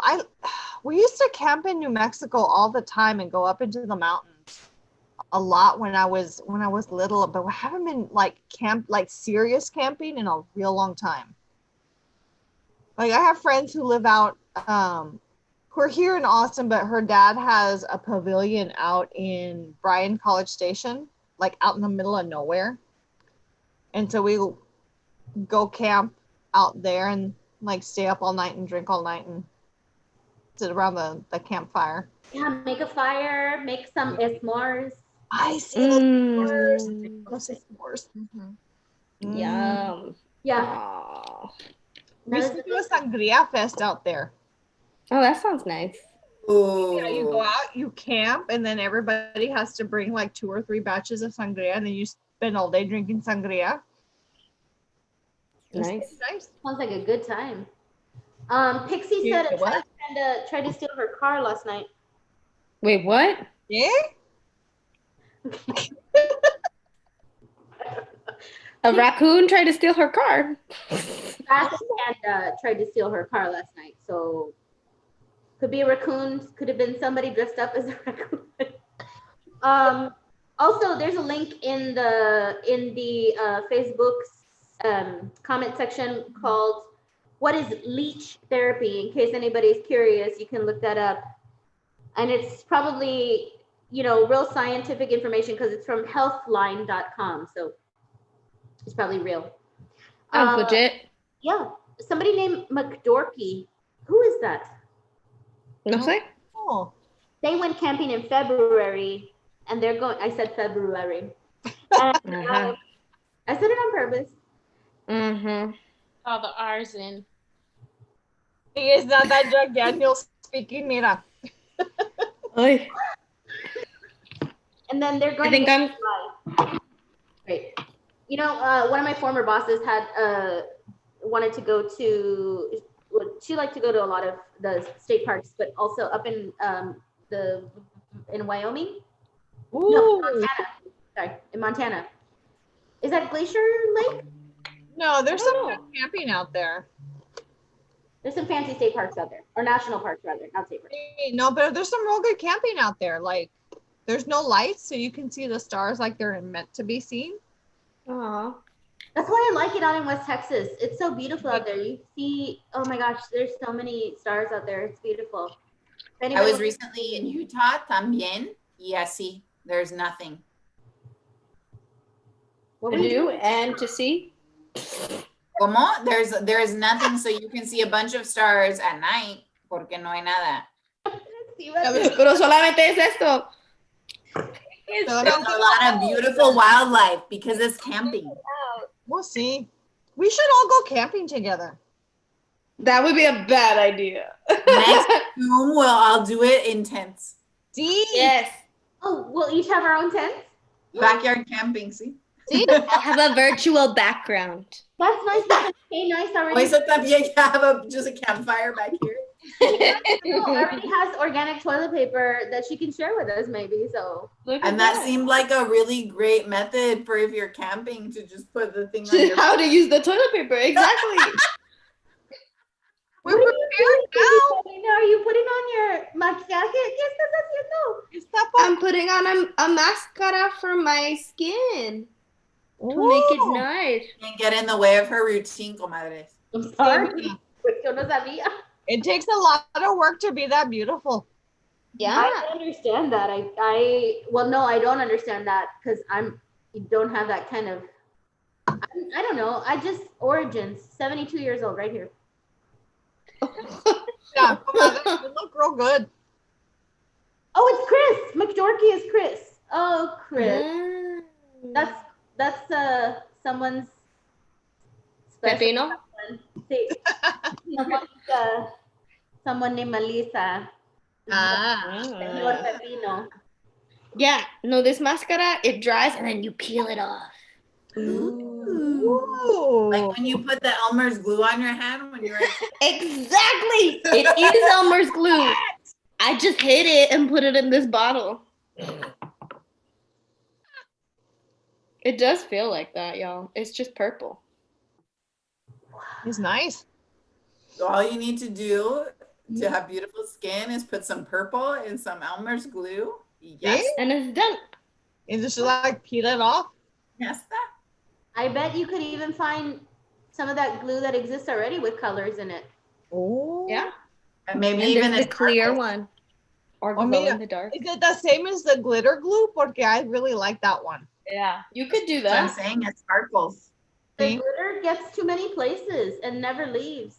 we used to camp in New Mexico all the time and go up into the mountains a lot when I was little, but we haven't been serious camping in a real long time. Like I have friends who live out who are here in Austin, but her dad has a pavilion out in Bryan College Station, like out in the middle of nowhere. And so we go camp out there and like stay up all night and drink all night and sit around the campfire.
Yeah, make a fire, make some s'mores.
I see those s'mores. Those s'mores.
Yum.
Yeah.
Aw.
We used to do a sangria fest out there.
Oh, that sounds nice.
Ooh.
You know, you go out, you camp, and then everybody has to bring like 2 or 3 batches of sangria, and then you spend all day drinking sangria.
Nice.
Nice.
Sounds like a good time. Pixie said a
what?
panda tried to steal her car last night.
Wait, what?
Yeah?
A raccoon tried to steal her car.
Grass panda tried to steal her car last night. So could be a raccoon, could have been somebody dressed up as a raccoon. Also, there's a link in the Facebook's comment section called "What is leech therapy?" In case anybody's curious, you can look that up. And it's probably, real scientific information because it's from healthline.com. So it's probably real.
Sounds legit.
Yeah. Somebody named McDorky. Who is that?
No sé.
Oh.
They went camping in February and they're going, I said February. And,
Uh-huh.
I said it on purpose.
Mm-hmm.
All the R's in.
It's not that Jack Daniels speaking, mira.
Oy.
And then they're going
I think
to
I'm.
Great. One of my former bosses wanted to go to, she liked to go to a lot of the state parks, but also up in Wyoming.
Ooh.
No, Montana. Sorry, in Montana. Is that Glacier Lake?
No, there's some good camping out there.
There's some fancy state parks out there, or national parks rather, not state parks.
No, but there's some real good camping out there. Like, there's no lights, so you can see the stars like they're meant to be seen.
Aw.
That's why I like it out in West Texas. It's so beautiful out there. You see, oh my gosh, there's so many stars out there. It's beautiful.
I was recently in Utah también, y así, there's nothing.
What
To
were you
do
doing?
and to see.
¿Cómo? There is nothing, so you can see a bunch of stars at night, porque no hay nada.
Pero solamente es esto.
There's a lot of beautiful wildlife because it's camping.
We'll see. We should all go camping together.
That would be a bad idea.
Next Zoom, we'll all do it in tents.
See?
Yes.
Oh, we'll each have our own tents?
Backyard camping, see?
See?
I have a virtual background.
That's nice because K Nice
Oh,
already,
eso también have just a campfire back here.
already has organic toilet paper that she can share with us, maybe. So
And that seemed like a really great method for if you're camping to just put the thing on your
How to use the toilet paper, exactly.
We're prepared now.
Are you putting on your maquillaje? ¿Qué estás haciendo?
Está pa-
I'm putting on a mascara for my skin to make it
Ooh.
nice.
and get in the way of her routine, comadres.
I'm sorry. Pues yo no sabía.
It takes a lot of work to be that beautiful.
Yeah.
I understand that. Well, no, I don't understand that because you don't have that kind of, I don't know. Origins, 72 years old right here.
Yeah, you look real good.
Oh, it's Chris. McDorky is Chris. Oh, Chris. That's someone's special
Pepino?
someone. Sí. Someone named Melissa. Señor Pepino.
Yeah, no, this mascara, it dries and then you peel it off.
Ooh.
Like when you put the Elmer's glue on your hand when you're
Exactly. It is Elmer's glue. I just hid it and put it in this bottle. It does feel like that, y'all. It's just purple.
It's nice.
So all you need to do to have beautiful skin is put some purple and some Elmer's glue. Yes.
See?
And it's done.
And just like peel it off.
Yes.
I bet you could even find some of that glue that exists already with colors in it.
Oh.
Yeah.
And maybe
And
even
there's the clear
purple.
one. Or
Or
glow
maybe-
in the dark.
Is it the same as the glitter glue? Porque I really like that one.
Yeah. You could do
That's what I'm
that.
saying, it sparkles.
The
See?
glitter gets too many places and never leaves.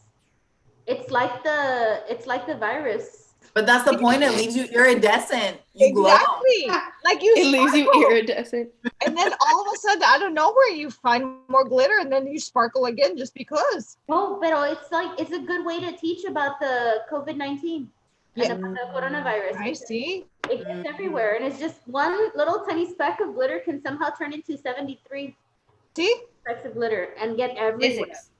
It's like the virus.
But that's the point. It leaves you iridescent. You glow.
Exactly. Like you
It leaves you
sparkle.
iridescent.
And then all of a sudden, out of nowhere, you find more glitter and then you sparkle again just because.
Oh, but it's a good way to teach about the COVID-19 and
Yeah.
about the coronavirus.
I see.
It gets everywhere, and it's just one little tiny speck of glitter can somehow turn into 73
See?
specks of glitter and get everywhere.
Physics.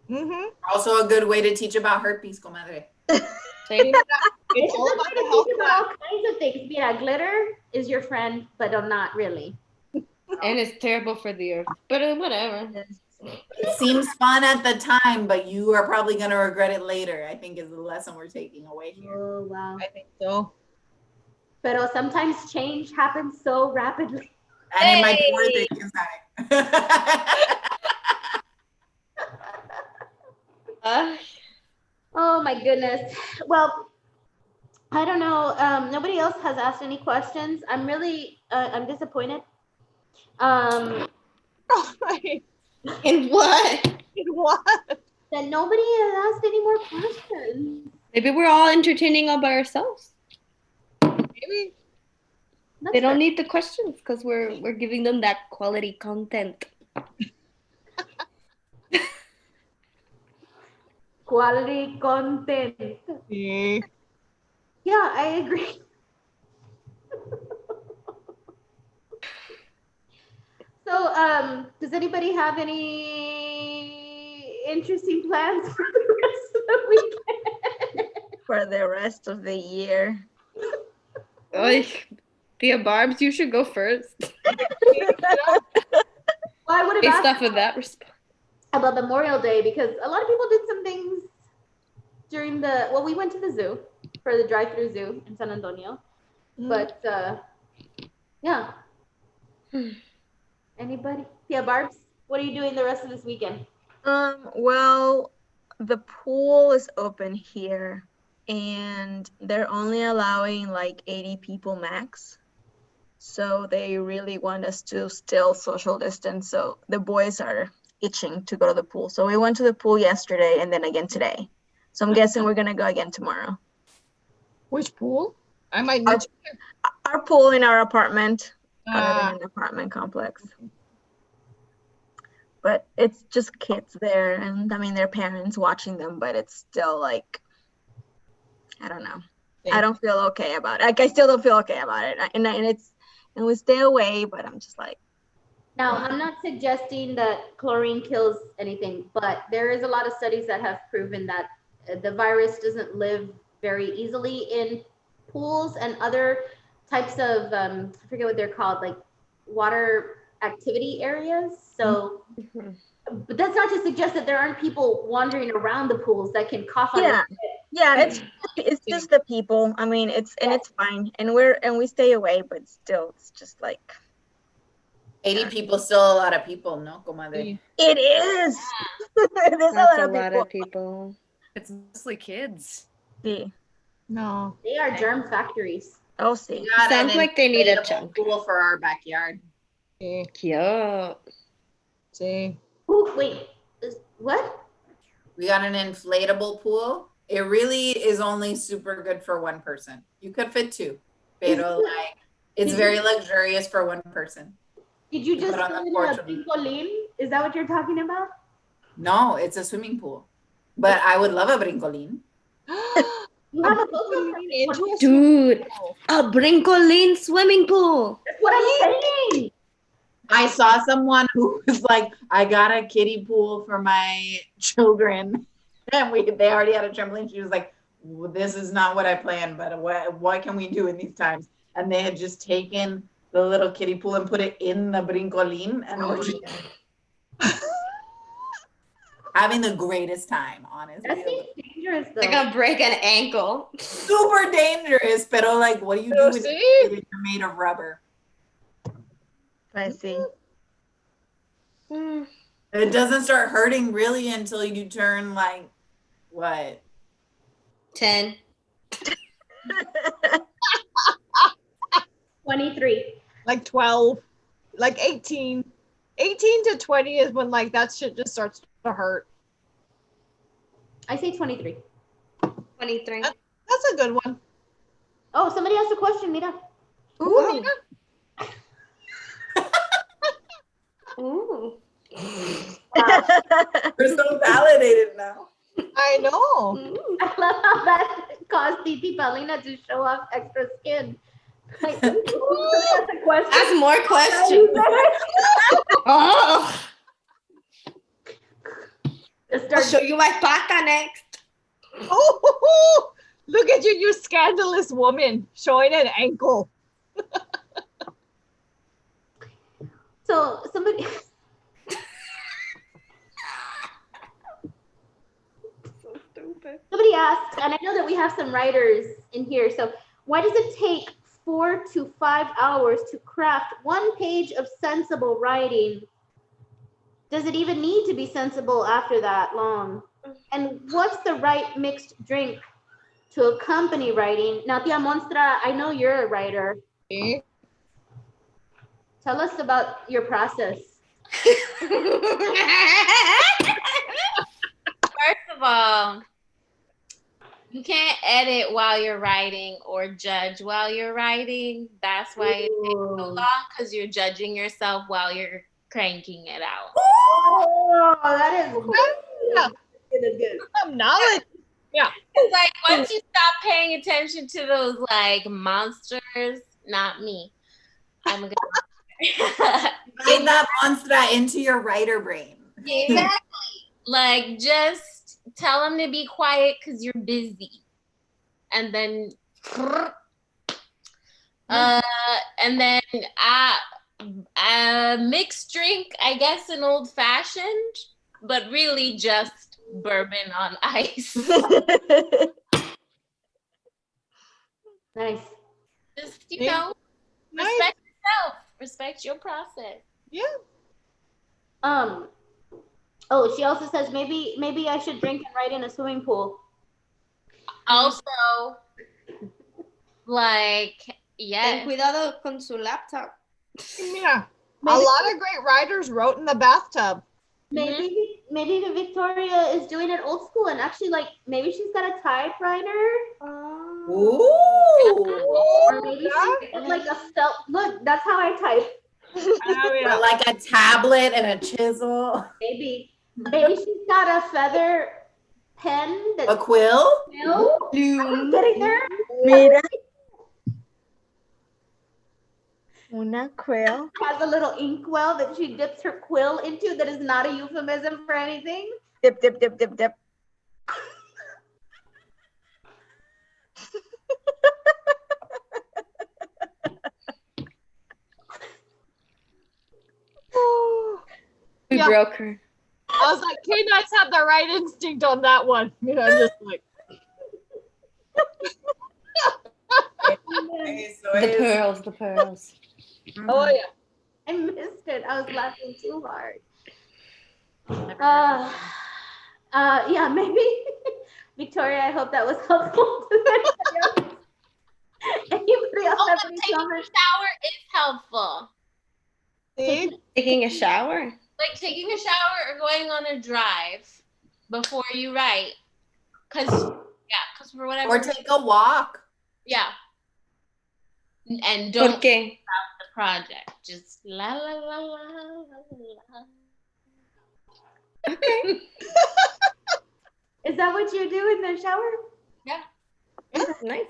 Mm-hmm.
Also a good way to teach about herpes, comadre.
Same.
It's all about the health
Teach about all kinds of things. Yeah, glitter is your friend, but not really.
And it's terrible for the earth. But whatever.
It seems fun at the time, but you are probably going to regret it later, I think is the lesson we're taking away here.
Oh, wow.
I think so.
But sometimes change happens so rapidly.
And it might be worth it, quién sabe.
Oh my goodness. Well, I don't know. Nobody else has asked any questions. I'm really, I'm disappointed.
In what?
In what?
That nobody has asked any more questions.
Maybe we're all entertaining all by ourselves.
Maybe.
That's
They don't
fair.
need the questions because we're giving them that quality content.
Quality content.
See?
Yeah, I agree. So, does anybody have any interesting plans for the rest of the weekend?
For the rest of the year.
Like, Tia Barbs, you should go first.
Well, I would have
Based
asked
off of that response.
about Memorial Day because a lot of people did some things during we went to the zoo for the drive-through zoo in San Antonio. But yeah. Anybody? Yeah, Barbs, what are you doing the rest of this weekend?
Well, the pool is open here and they're only allowing like 80 people max. So they really want us to still social distance. So the boys are itching to go to the pool. So we went to the pool yesterday and then again today. So I'm guessing we're gonna go again tomorrow.
Which pool? I might need
Our pool in our apartment. In an apartment complex. But it's just kids there, and I mean their parents watching them, but it's still like, I don't know. I don't feel okay about it. Like I still don't feel okay about it. And and we stay away, but I'm just like,
Now, I'm not suggesting that chlorine kills anything, but there is a lot of studies that have proven that the virus doesn't live very easily in pools and other types of, I forget what they're called, like water activity areas. So, but that's not to suggest that there aren't people wandering around the pools that can cough on
yeah,
it.
yeah, it's just the people. I mean, it's fine, and we stay away, but still, it's just like
80 people, still a lot of people, no, comadre?
it is. There's
That's
a lot of
people.
It's mostly kids.
Sí.
No.
They are germ factories.
Oh, sí.
We got
Sounds
an
like they need a
inflatable
chunk.
pool for our backyard.
Sí.
Cute.
Sí.
Ooh, wait, what?
We got an inflatable pool. It really is only super good for one person. You could fit two, pero like it's very luxurious for one person.
Did you just
Put on
put
the
in
porch
a
of-
brincolín? Is that what you're talking about?
No, it's a swimming pool. But I would love a brincolín.
You have a boat?
Dude, a brincolín swimming pool.
That's what I'm saying.
I saw someone who was like, I got a kiddie pool for my children. And they already had a trampoline. She was like, well, this is not what I planned, but what can we do in these times? And they had just taken the little kiddie pool and put it in the brincolín, and we're just having the greatest time, honestly.
That seems dangerous though.
They're gonna break an ankle.
Super dangerous, but like, what do you do with it if you're made of rubber?
I see.
It doesn't start hurting really until you turn like what?
10.
23.
Like 12. Like 18. 18 to 20 is when like that shit just starts to hurt.
I say 23.
23.
That's a good one.
Oh, somebody asked a question, Mira.
Ooh.
Ooh.
We're so validated now.
I know.
I love how that caused Titi Paulina to show off extra skin. Like, somebody asked a question.
Ask more questions. Oh, I'll show you my paca next.
Oh, look at you, you scandalous woman showing an ankle.
So somebody somebody asked, and I know that we have some writers in here, so why does it take 4 to 5 hours to craft one page of sensible writing? Does it even need to be sensible after that long? And what's the right mixed drink to accompany writing? Now, Tia Monstra, I know you're a writer.
Okay.
Tell us about your process.
First of all, you can't edit while you're writing or judge while you're writing. That's why it takes so long, because you're judging yourself while you're cranking it out.
Oh, that is
good. Some knowledge. Yeah.
It's like once you stop paying attention to those like monsters, not me. I'm gonna
Bring that monster into your writer brain.
exactly. Like just tell them to be quiet because you're busy, and then and then mixed drink, I guess an old fashioned, but really just bourbon on ice.
nice.
Just respect yourself, respect your process.
Yeah.
Oh, she also says maybe I should drink and write in a swimming pool.
Also, like,
Ten cuidado con su laptop.
Yeah. A lot of great writers wrote in the bathtub.
Maybe Victoria is doing it old school and actually like maybe she's got a typewriter.
Ooh.
Or maybe she's like a felt. Look, that's how I type.
Or like a tablet and a chisel.
Maybe she's got a feather pen.
A quill?
I'm getting there.
Mira. Una quill.
Has a little inkwell that she dips her quill into that is not a euphemism for anything.
Dip, dip, dip, dip, dip.
We
Yeah.
broke her.
I was like, canines have the right instinct on that one. You know, just like
Okay, so
The
it is-
pearls, the pearls.
oh yeah.
I missed it. I was laughing too hard. Yeah, maybe Victoria, I hope that was helpful to anybody else. Anybody else
Oh,
have
but
any
taking a
comments?
shower is helpful.
See?
Taking a shower?
Like taking a shower or going on a drive before you write. Cause for whatever
Or take a walk.
yeah. And
¿Por
don't
qué?
stop the project. Just la la la la la la.
Okay.
Is that what you do in the shower?
Yeah.
Nice.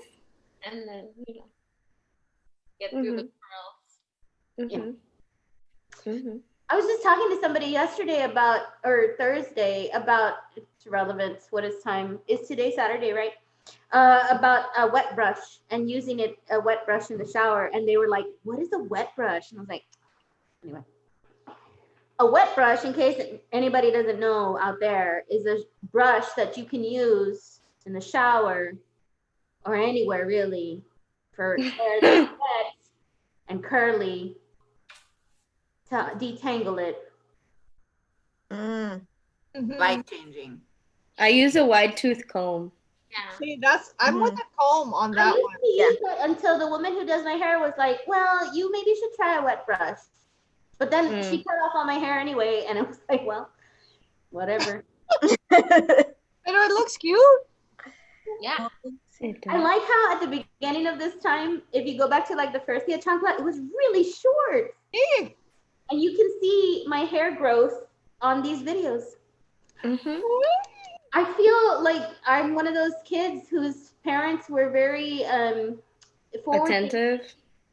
And then get through the curls.
Mm-hmm. Mm-hmm.
I was just talking to somebody yesterday about, or Thursday, about, it's relevant, what is time? Is today Saturday, right? About a wet brush and using a wet brush in the shower. And they were like, what is a wet brush? And I was like, anyway. A wet brush, in case anybody doesn't know out there, is a brush that you can use in the shower or anywhere really for hair that's wet and curly to detangle it.
Life changing.
I use a wide tooth comb.
Yeah.
See, I'm with the comb on
I
that
used
one.
to use it until the woman who does my hair was like, well, you maybe should try a wet brush. But then she cut off all my hair anyway, and it was like, well, whatever.
It looks cute.
Yeah.
I like how at the beginning of this time, if you go back to like the first Tia Chancla, it was really short. And you can see my hair growth on these videos.
Mm-hmm.
I feel like I'm one of those kids whose parents were very
Attentive.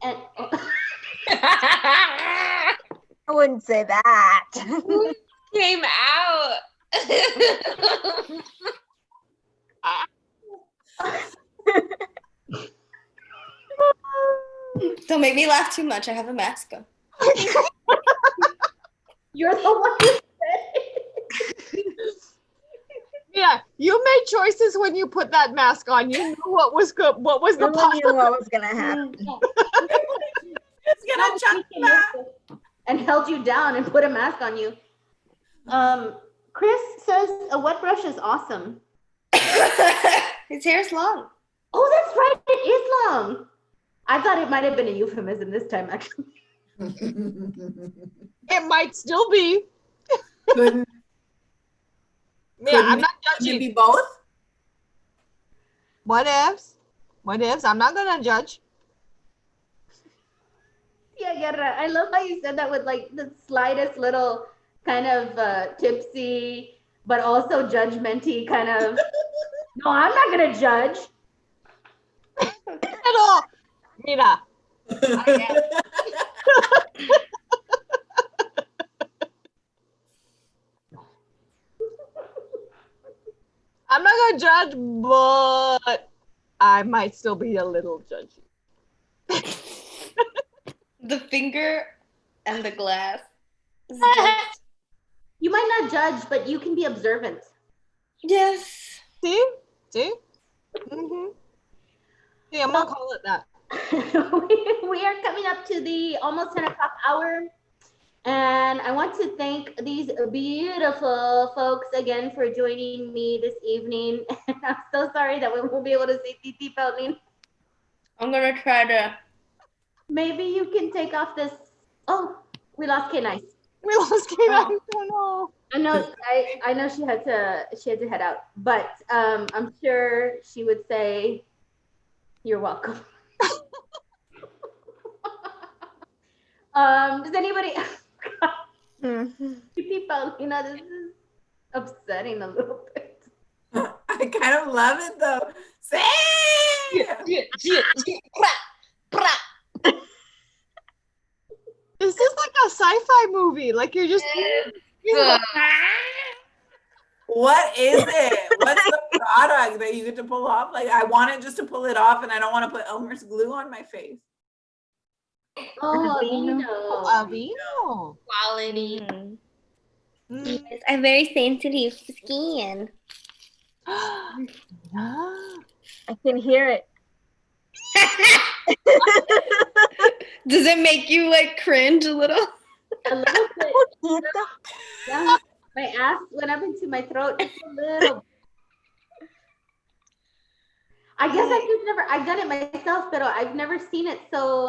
and
I wouldn't say that.
Came out.
Don't make me laugh too much. I have a mask on.
You're the one who said it.
Yeah, you made choices when you put that mask on. You knew what was good. What was the
No one knew
possible?
what was gonna happen.
It's gonna jump back.
And held you down and put a mask on you. Chris says a wet brush is awesome.
His hair's long.
Oh, that's right. It is long. I thought it might have been a euphemism this time, actually.
It might still be.
Couldn't
Yeah, I'm not
it
judging.
be both?
What ifs? What ifs? I'm not gonna judge.
Yeah, Guerra. I love how you said that with like the slightest little kind of tipsy, but also judgmenty kind of. No, I'm not gonna judge.
At all. Mira. I'm not gonna judge, but I might still be a little judgy.
The finger and the glass.
You might not judge, but you can be observant.
Yes.
See? See? Mm-hmm. Yeah, I'm gonna call it that.
We are coming up to the almost 10 o'clock hour. And I want to thank these beautiful folks again for joining me this evening. And I'm so sorry that we won't be able to see Titi Pelin.
I'm gonna try to.
Maybe you can take off this. Oh, we lost K-Nice.
We lost K-Nice. Oh no.
I know she had to head out, but I'm sure she would say, "You're welcome." Does anybody? Titi Paulina, this is upsetting a little bit.
I kind of love it though. Say.
This is like a sci-fi movie. Like you're just.
What is it? What's the product that you get to pull off? Like, I want it just to pull it off, and I don't want to put Elmer's glue on my face.
Oh,
Avino.
Quality.
Yes, I'm very sensitive skin.
I can hear it.
Does it make you like cringe a little?
A little bit. Yeah, my ass went up into my throat just a little. I guess I've done it myself, but I've never seen it so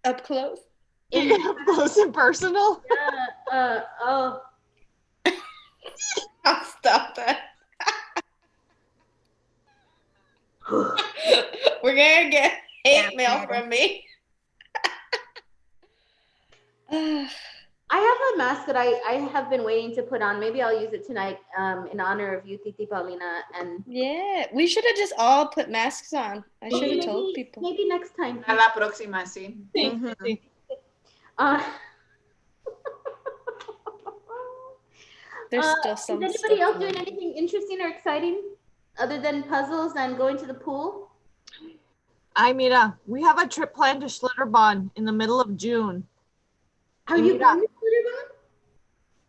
Up close?
Up close and personal?
Yeah, oh.
I'll stop that. We're gonna get hate mail from me.
I have a mask that I have been waiting to put on. Maybe I'll use it tonight in honor of you, Titi Paulina. And
yeah, we should have just all put masks on. I should have told people.
Maybe next time.
A la próxima, sí.
There's still some
Is anybody else doing anything interesting or exciting other than puzzles and going to the pool?
Ay, mira, we have a trip planned to Schlitterbahn in the middle of June.
Are you going to Schlitterbahn?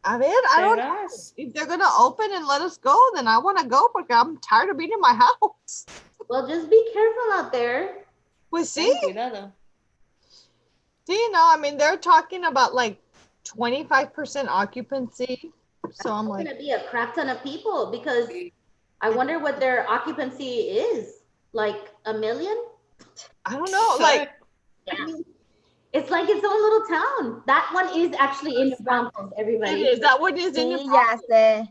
A ver, I don't know. If they're going to open and let us go, then I want to go because I'm tired of being in my house.
Well, just be careful out there.
Pues sí. See, no, I mean, they're talking about like 25% occupancy. So I'm like,
it's going to be a crap ton of people because I wonder what their occupancy is. Like 1 million?
I don't know. Like,
yeah. It's like its own little town. That one is actually in New Braunfels, everybody.
It is. That one is in New Braunfels.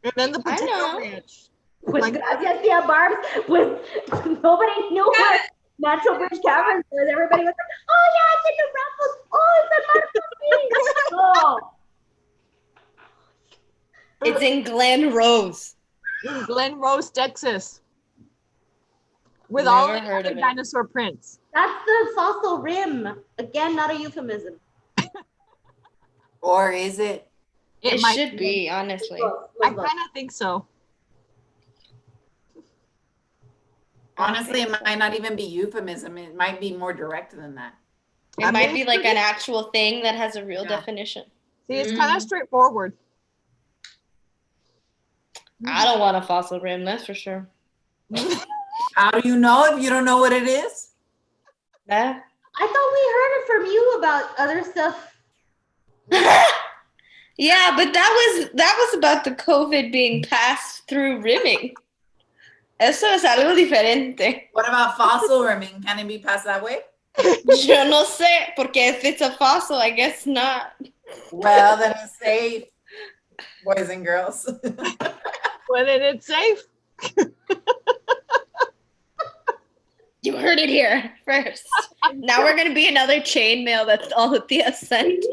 And then the potato ranch.
With gracias, Tia Barbs, with nobody knew what Natural Bridge Caverns was. Everybody was like, oh yeah, it's in New Braunfels. Oh, it's in Marcos. Oh.
It's in Glen Rose.
In Glen Rose, Texas. With
Never
all the
heard
other
of it.
dinosaur prints.
That's the fossil rim. Again, not a euphemism.
Or is it?
It should be, honestly.
I kind of think so.
Honestly, it might not even be euphemism. It might be more direct than that.
It might be like an actual thing that has a real definition.
See, it's kind of straightforward.
I don't want a fossil rim, that's for sure.
How do you know if you don't know what it is?
I thought we heard it from you about other stuff.
Yeah, but that was about the COVID being passed through rimming. Eso es algo diferente.
What about fossil rimming? Can it be passed that way?
Yo no sé, porque if it's a fossil, I guess not.
Well, then it's safe, boys and girls.
Well, then it's safe.
You heard it here first. Now we're going to be another chain mail that's all the Tia sent.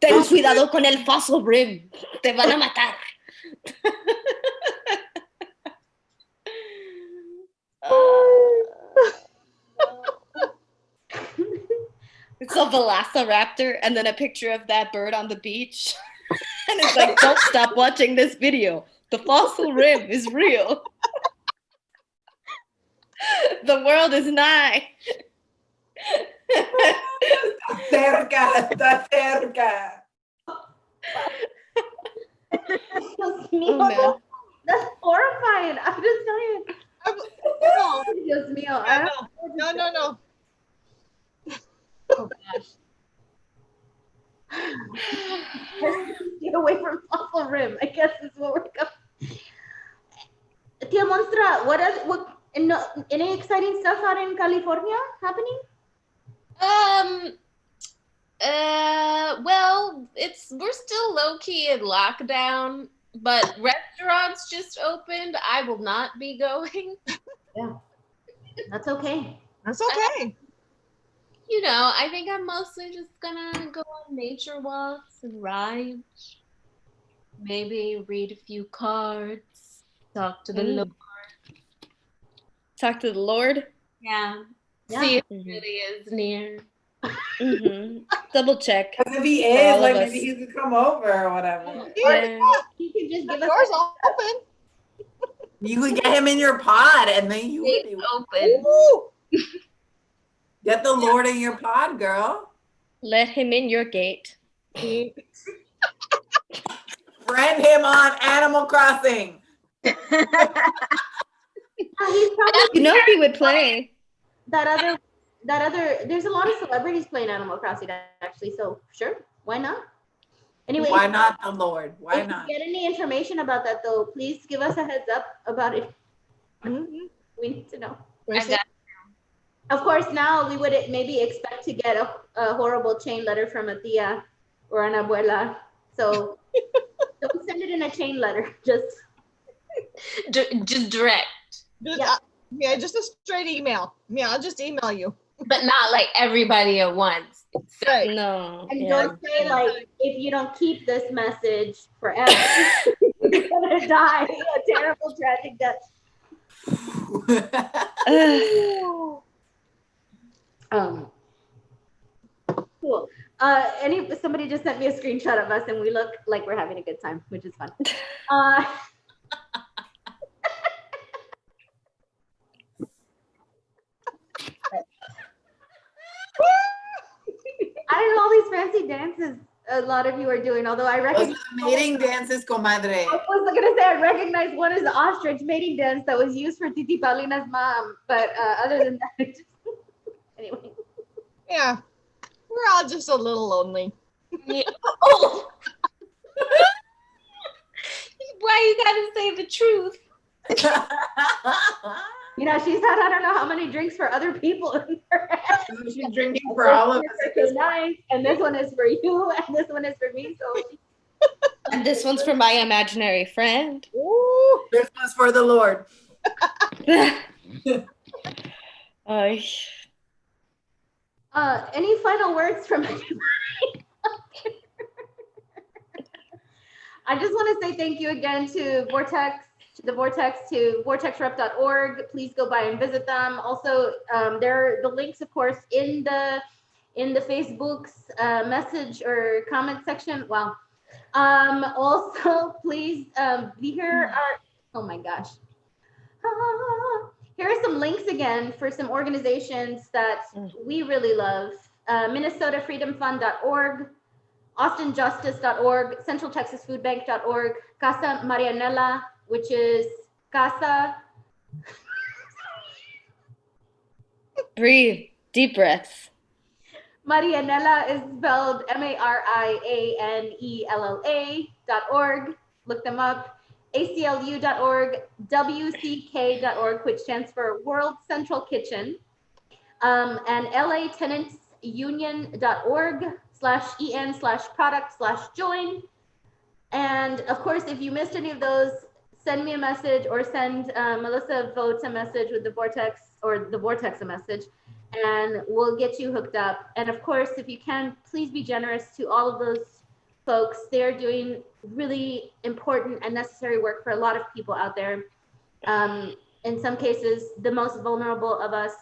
Ten cuidado con el fossil rim. Te van a matar. It's a velociraptor and then a picture of that bird on the beach. And it's like, don't stop watching this video. The fossil rim is real. The world is nigh.
Está cerca.
Oh, that's horrifying. I'm just telling you. Dios mío.
No.
Oh gosh. Get away from fossil rim, I guess is what we're going. Tia Monstra, any exciting stuff out in California happening?
Well, we're still low key in lockdown, but restaurants just opened. I will not be going.
Yeah, that's okay.
That's okay.
I think I'm mostly just gonna go on nature walks and rides. Maybe read a few cards, talk to the Lord.
Talk to the Lord?
Yeah. See if it really is near.
Double check.
Because if he
For
is,
all
like
of
maybe
us.
he could come over or whatever.
Yeah.
You can just
The
give us
door's open.
You could get him in your pod, and then you could
It's
be
open.
Ooh.
get the Lord in your pod, girl.
Let him in your gate.
Friend him on Animal Crossing.
He's probably
You know he would play.
that other. There's a lot of celebrities playing Animal Crossing actually. So sure, why not? Anyway,
Why not the Lord? Why
if
not?
you get any information about that though, please give us a heads up about it.
Mhm.
We need to know.
I got
Of course, now we would maybe expect to get a horrible chain letter from a tia or an abuela. So don't send it in a chain letter. Just
just direct,
Yeah, just a straight email. Yeah, I'll just email you.
but not like everybody at once.
Right.
No.
and
Yeah.
don't say like if you don't keep this message forever, you're gonna die a terrible tragic death. Cool. Somebody just sent me a screenshot of us and we look like we're having a good time, which is fun. I don't know all these fancy dances a lot of you are doing, although I
Those
recognize
are the mating dances, comadre.
I was gonna say I recognize one is the ostrich mating dance that was used for Titi Paulina's mom, but other than that, anyway.
Yeah. We're all just a little lonely.
Yeah. Oh. Why you gotta say the truth?
You know, she's had I don't know how many drinks for other people in her head.
She's drinking for all of us.
Okay, nice. And this one is for you, and this one is for me. So
And this one's for my imaginary friend.
Ooh.
This one's for the Lord.
Ay.
Any final words from anybody? I just want to say thank you again to Vortex, to vortexrep.org. Please go by and visit them. Also, there are the links, of course, in the Facebook's message or comment section. Wow. Also, please here are, oh my gosh. Here are some links again for some organizations that we really love. MinnesotaFreedomFund.org, AustinJustice.org, CentralTexasFoodBank.org, Casa Marianela, which is Casa.
Breathe. Deep breaths.
Marianela is spelled MARIANELLA.org. Look them up. ACLU.org, WCK.org, which stands for World Central Kitchen, and LATenantsUnion.org/EN/product/join. And of course, if you missed any of those, send me a message or send Melissa Votes a message with the Vortex or the Vortex a message, and we'll get you hooked up. And of course, if you can, please be generous to all of those folks. They're doing really important and necessary work for a lot of people out there. In some cases, the most vulnerable of us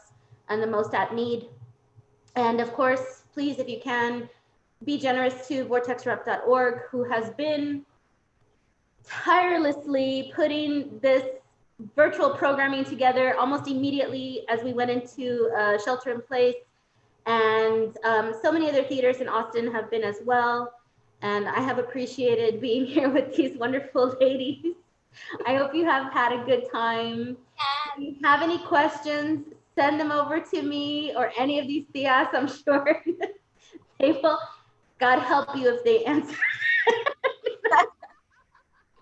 and the most at need. And of course, please, if you can, be generous to vortexrep.org, who has been tirelessly putting this virtual programming together almost immediately as we went into shelter in place. And so many other theaters in Austin have been as well. And I have appreciated being here with these wonderful ladies. I hope you have had a good time. If you have any questions, send them over to me or any of these tias. I'm sure they will, God help you if they answer.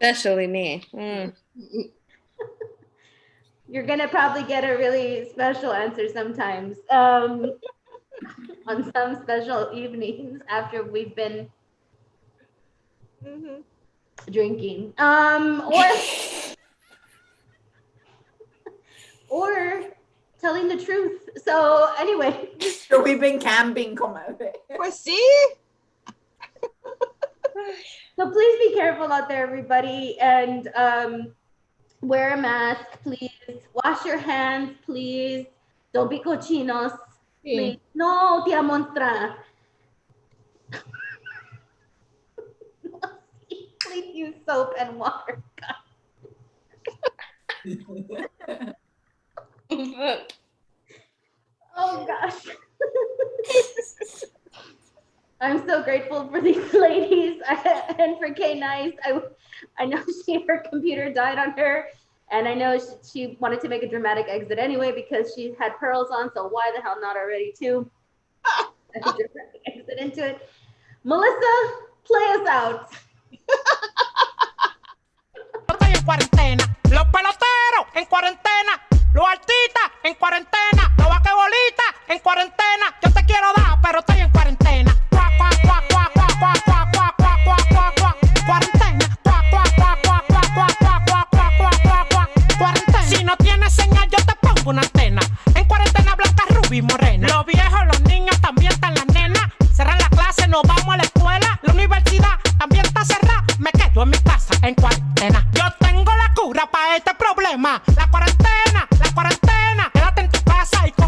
Especially me.
You're gonna probably get a really special answer sometimes on some special evenings after we've been drinking, or telling the truth. So anyway,
So we've been camping, comadre.
Pues sí.
so please be careful out there, everybody, and wear a mask, please. Wash your hands, please. Don't be cochinos. Please. No, Tia Monstra. Please use soap and water. Oh gosh. I'm so grateful for these ladies and for Kay Nice. I know her computer died on her, and I know she wanted to make a dramatic exit anyway because she had pearls on, so why the hell not already too? A dramatic exit into it. Melissa, play us out.
Estoy en cuarentena, los peloteros en cuarentena, los artistas en cuarentena, los vaquebolitas en cuarentena. Yo te quiero dar, pero estoy en cuarentena.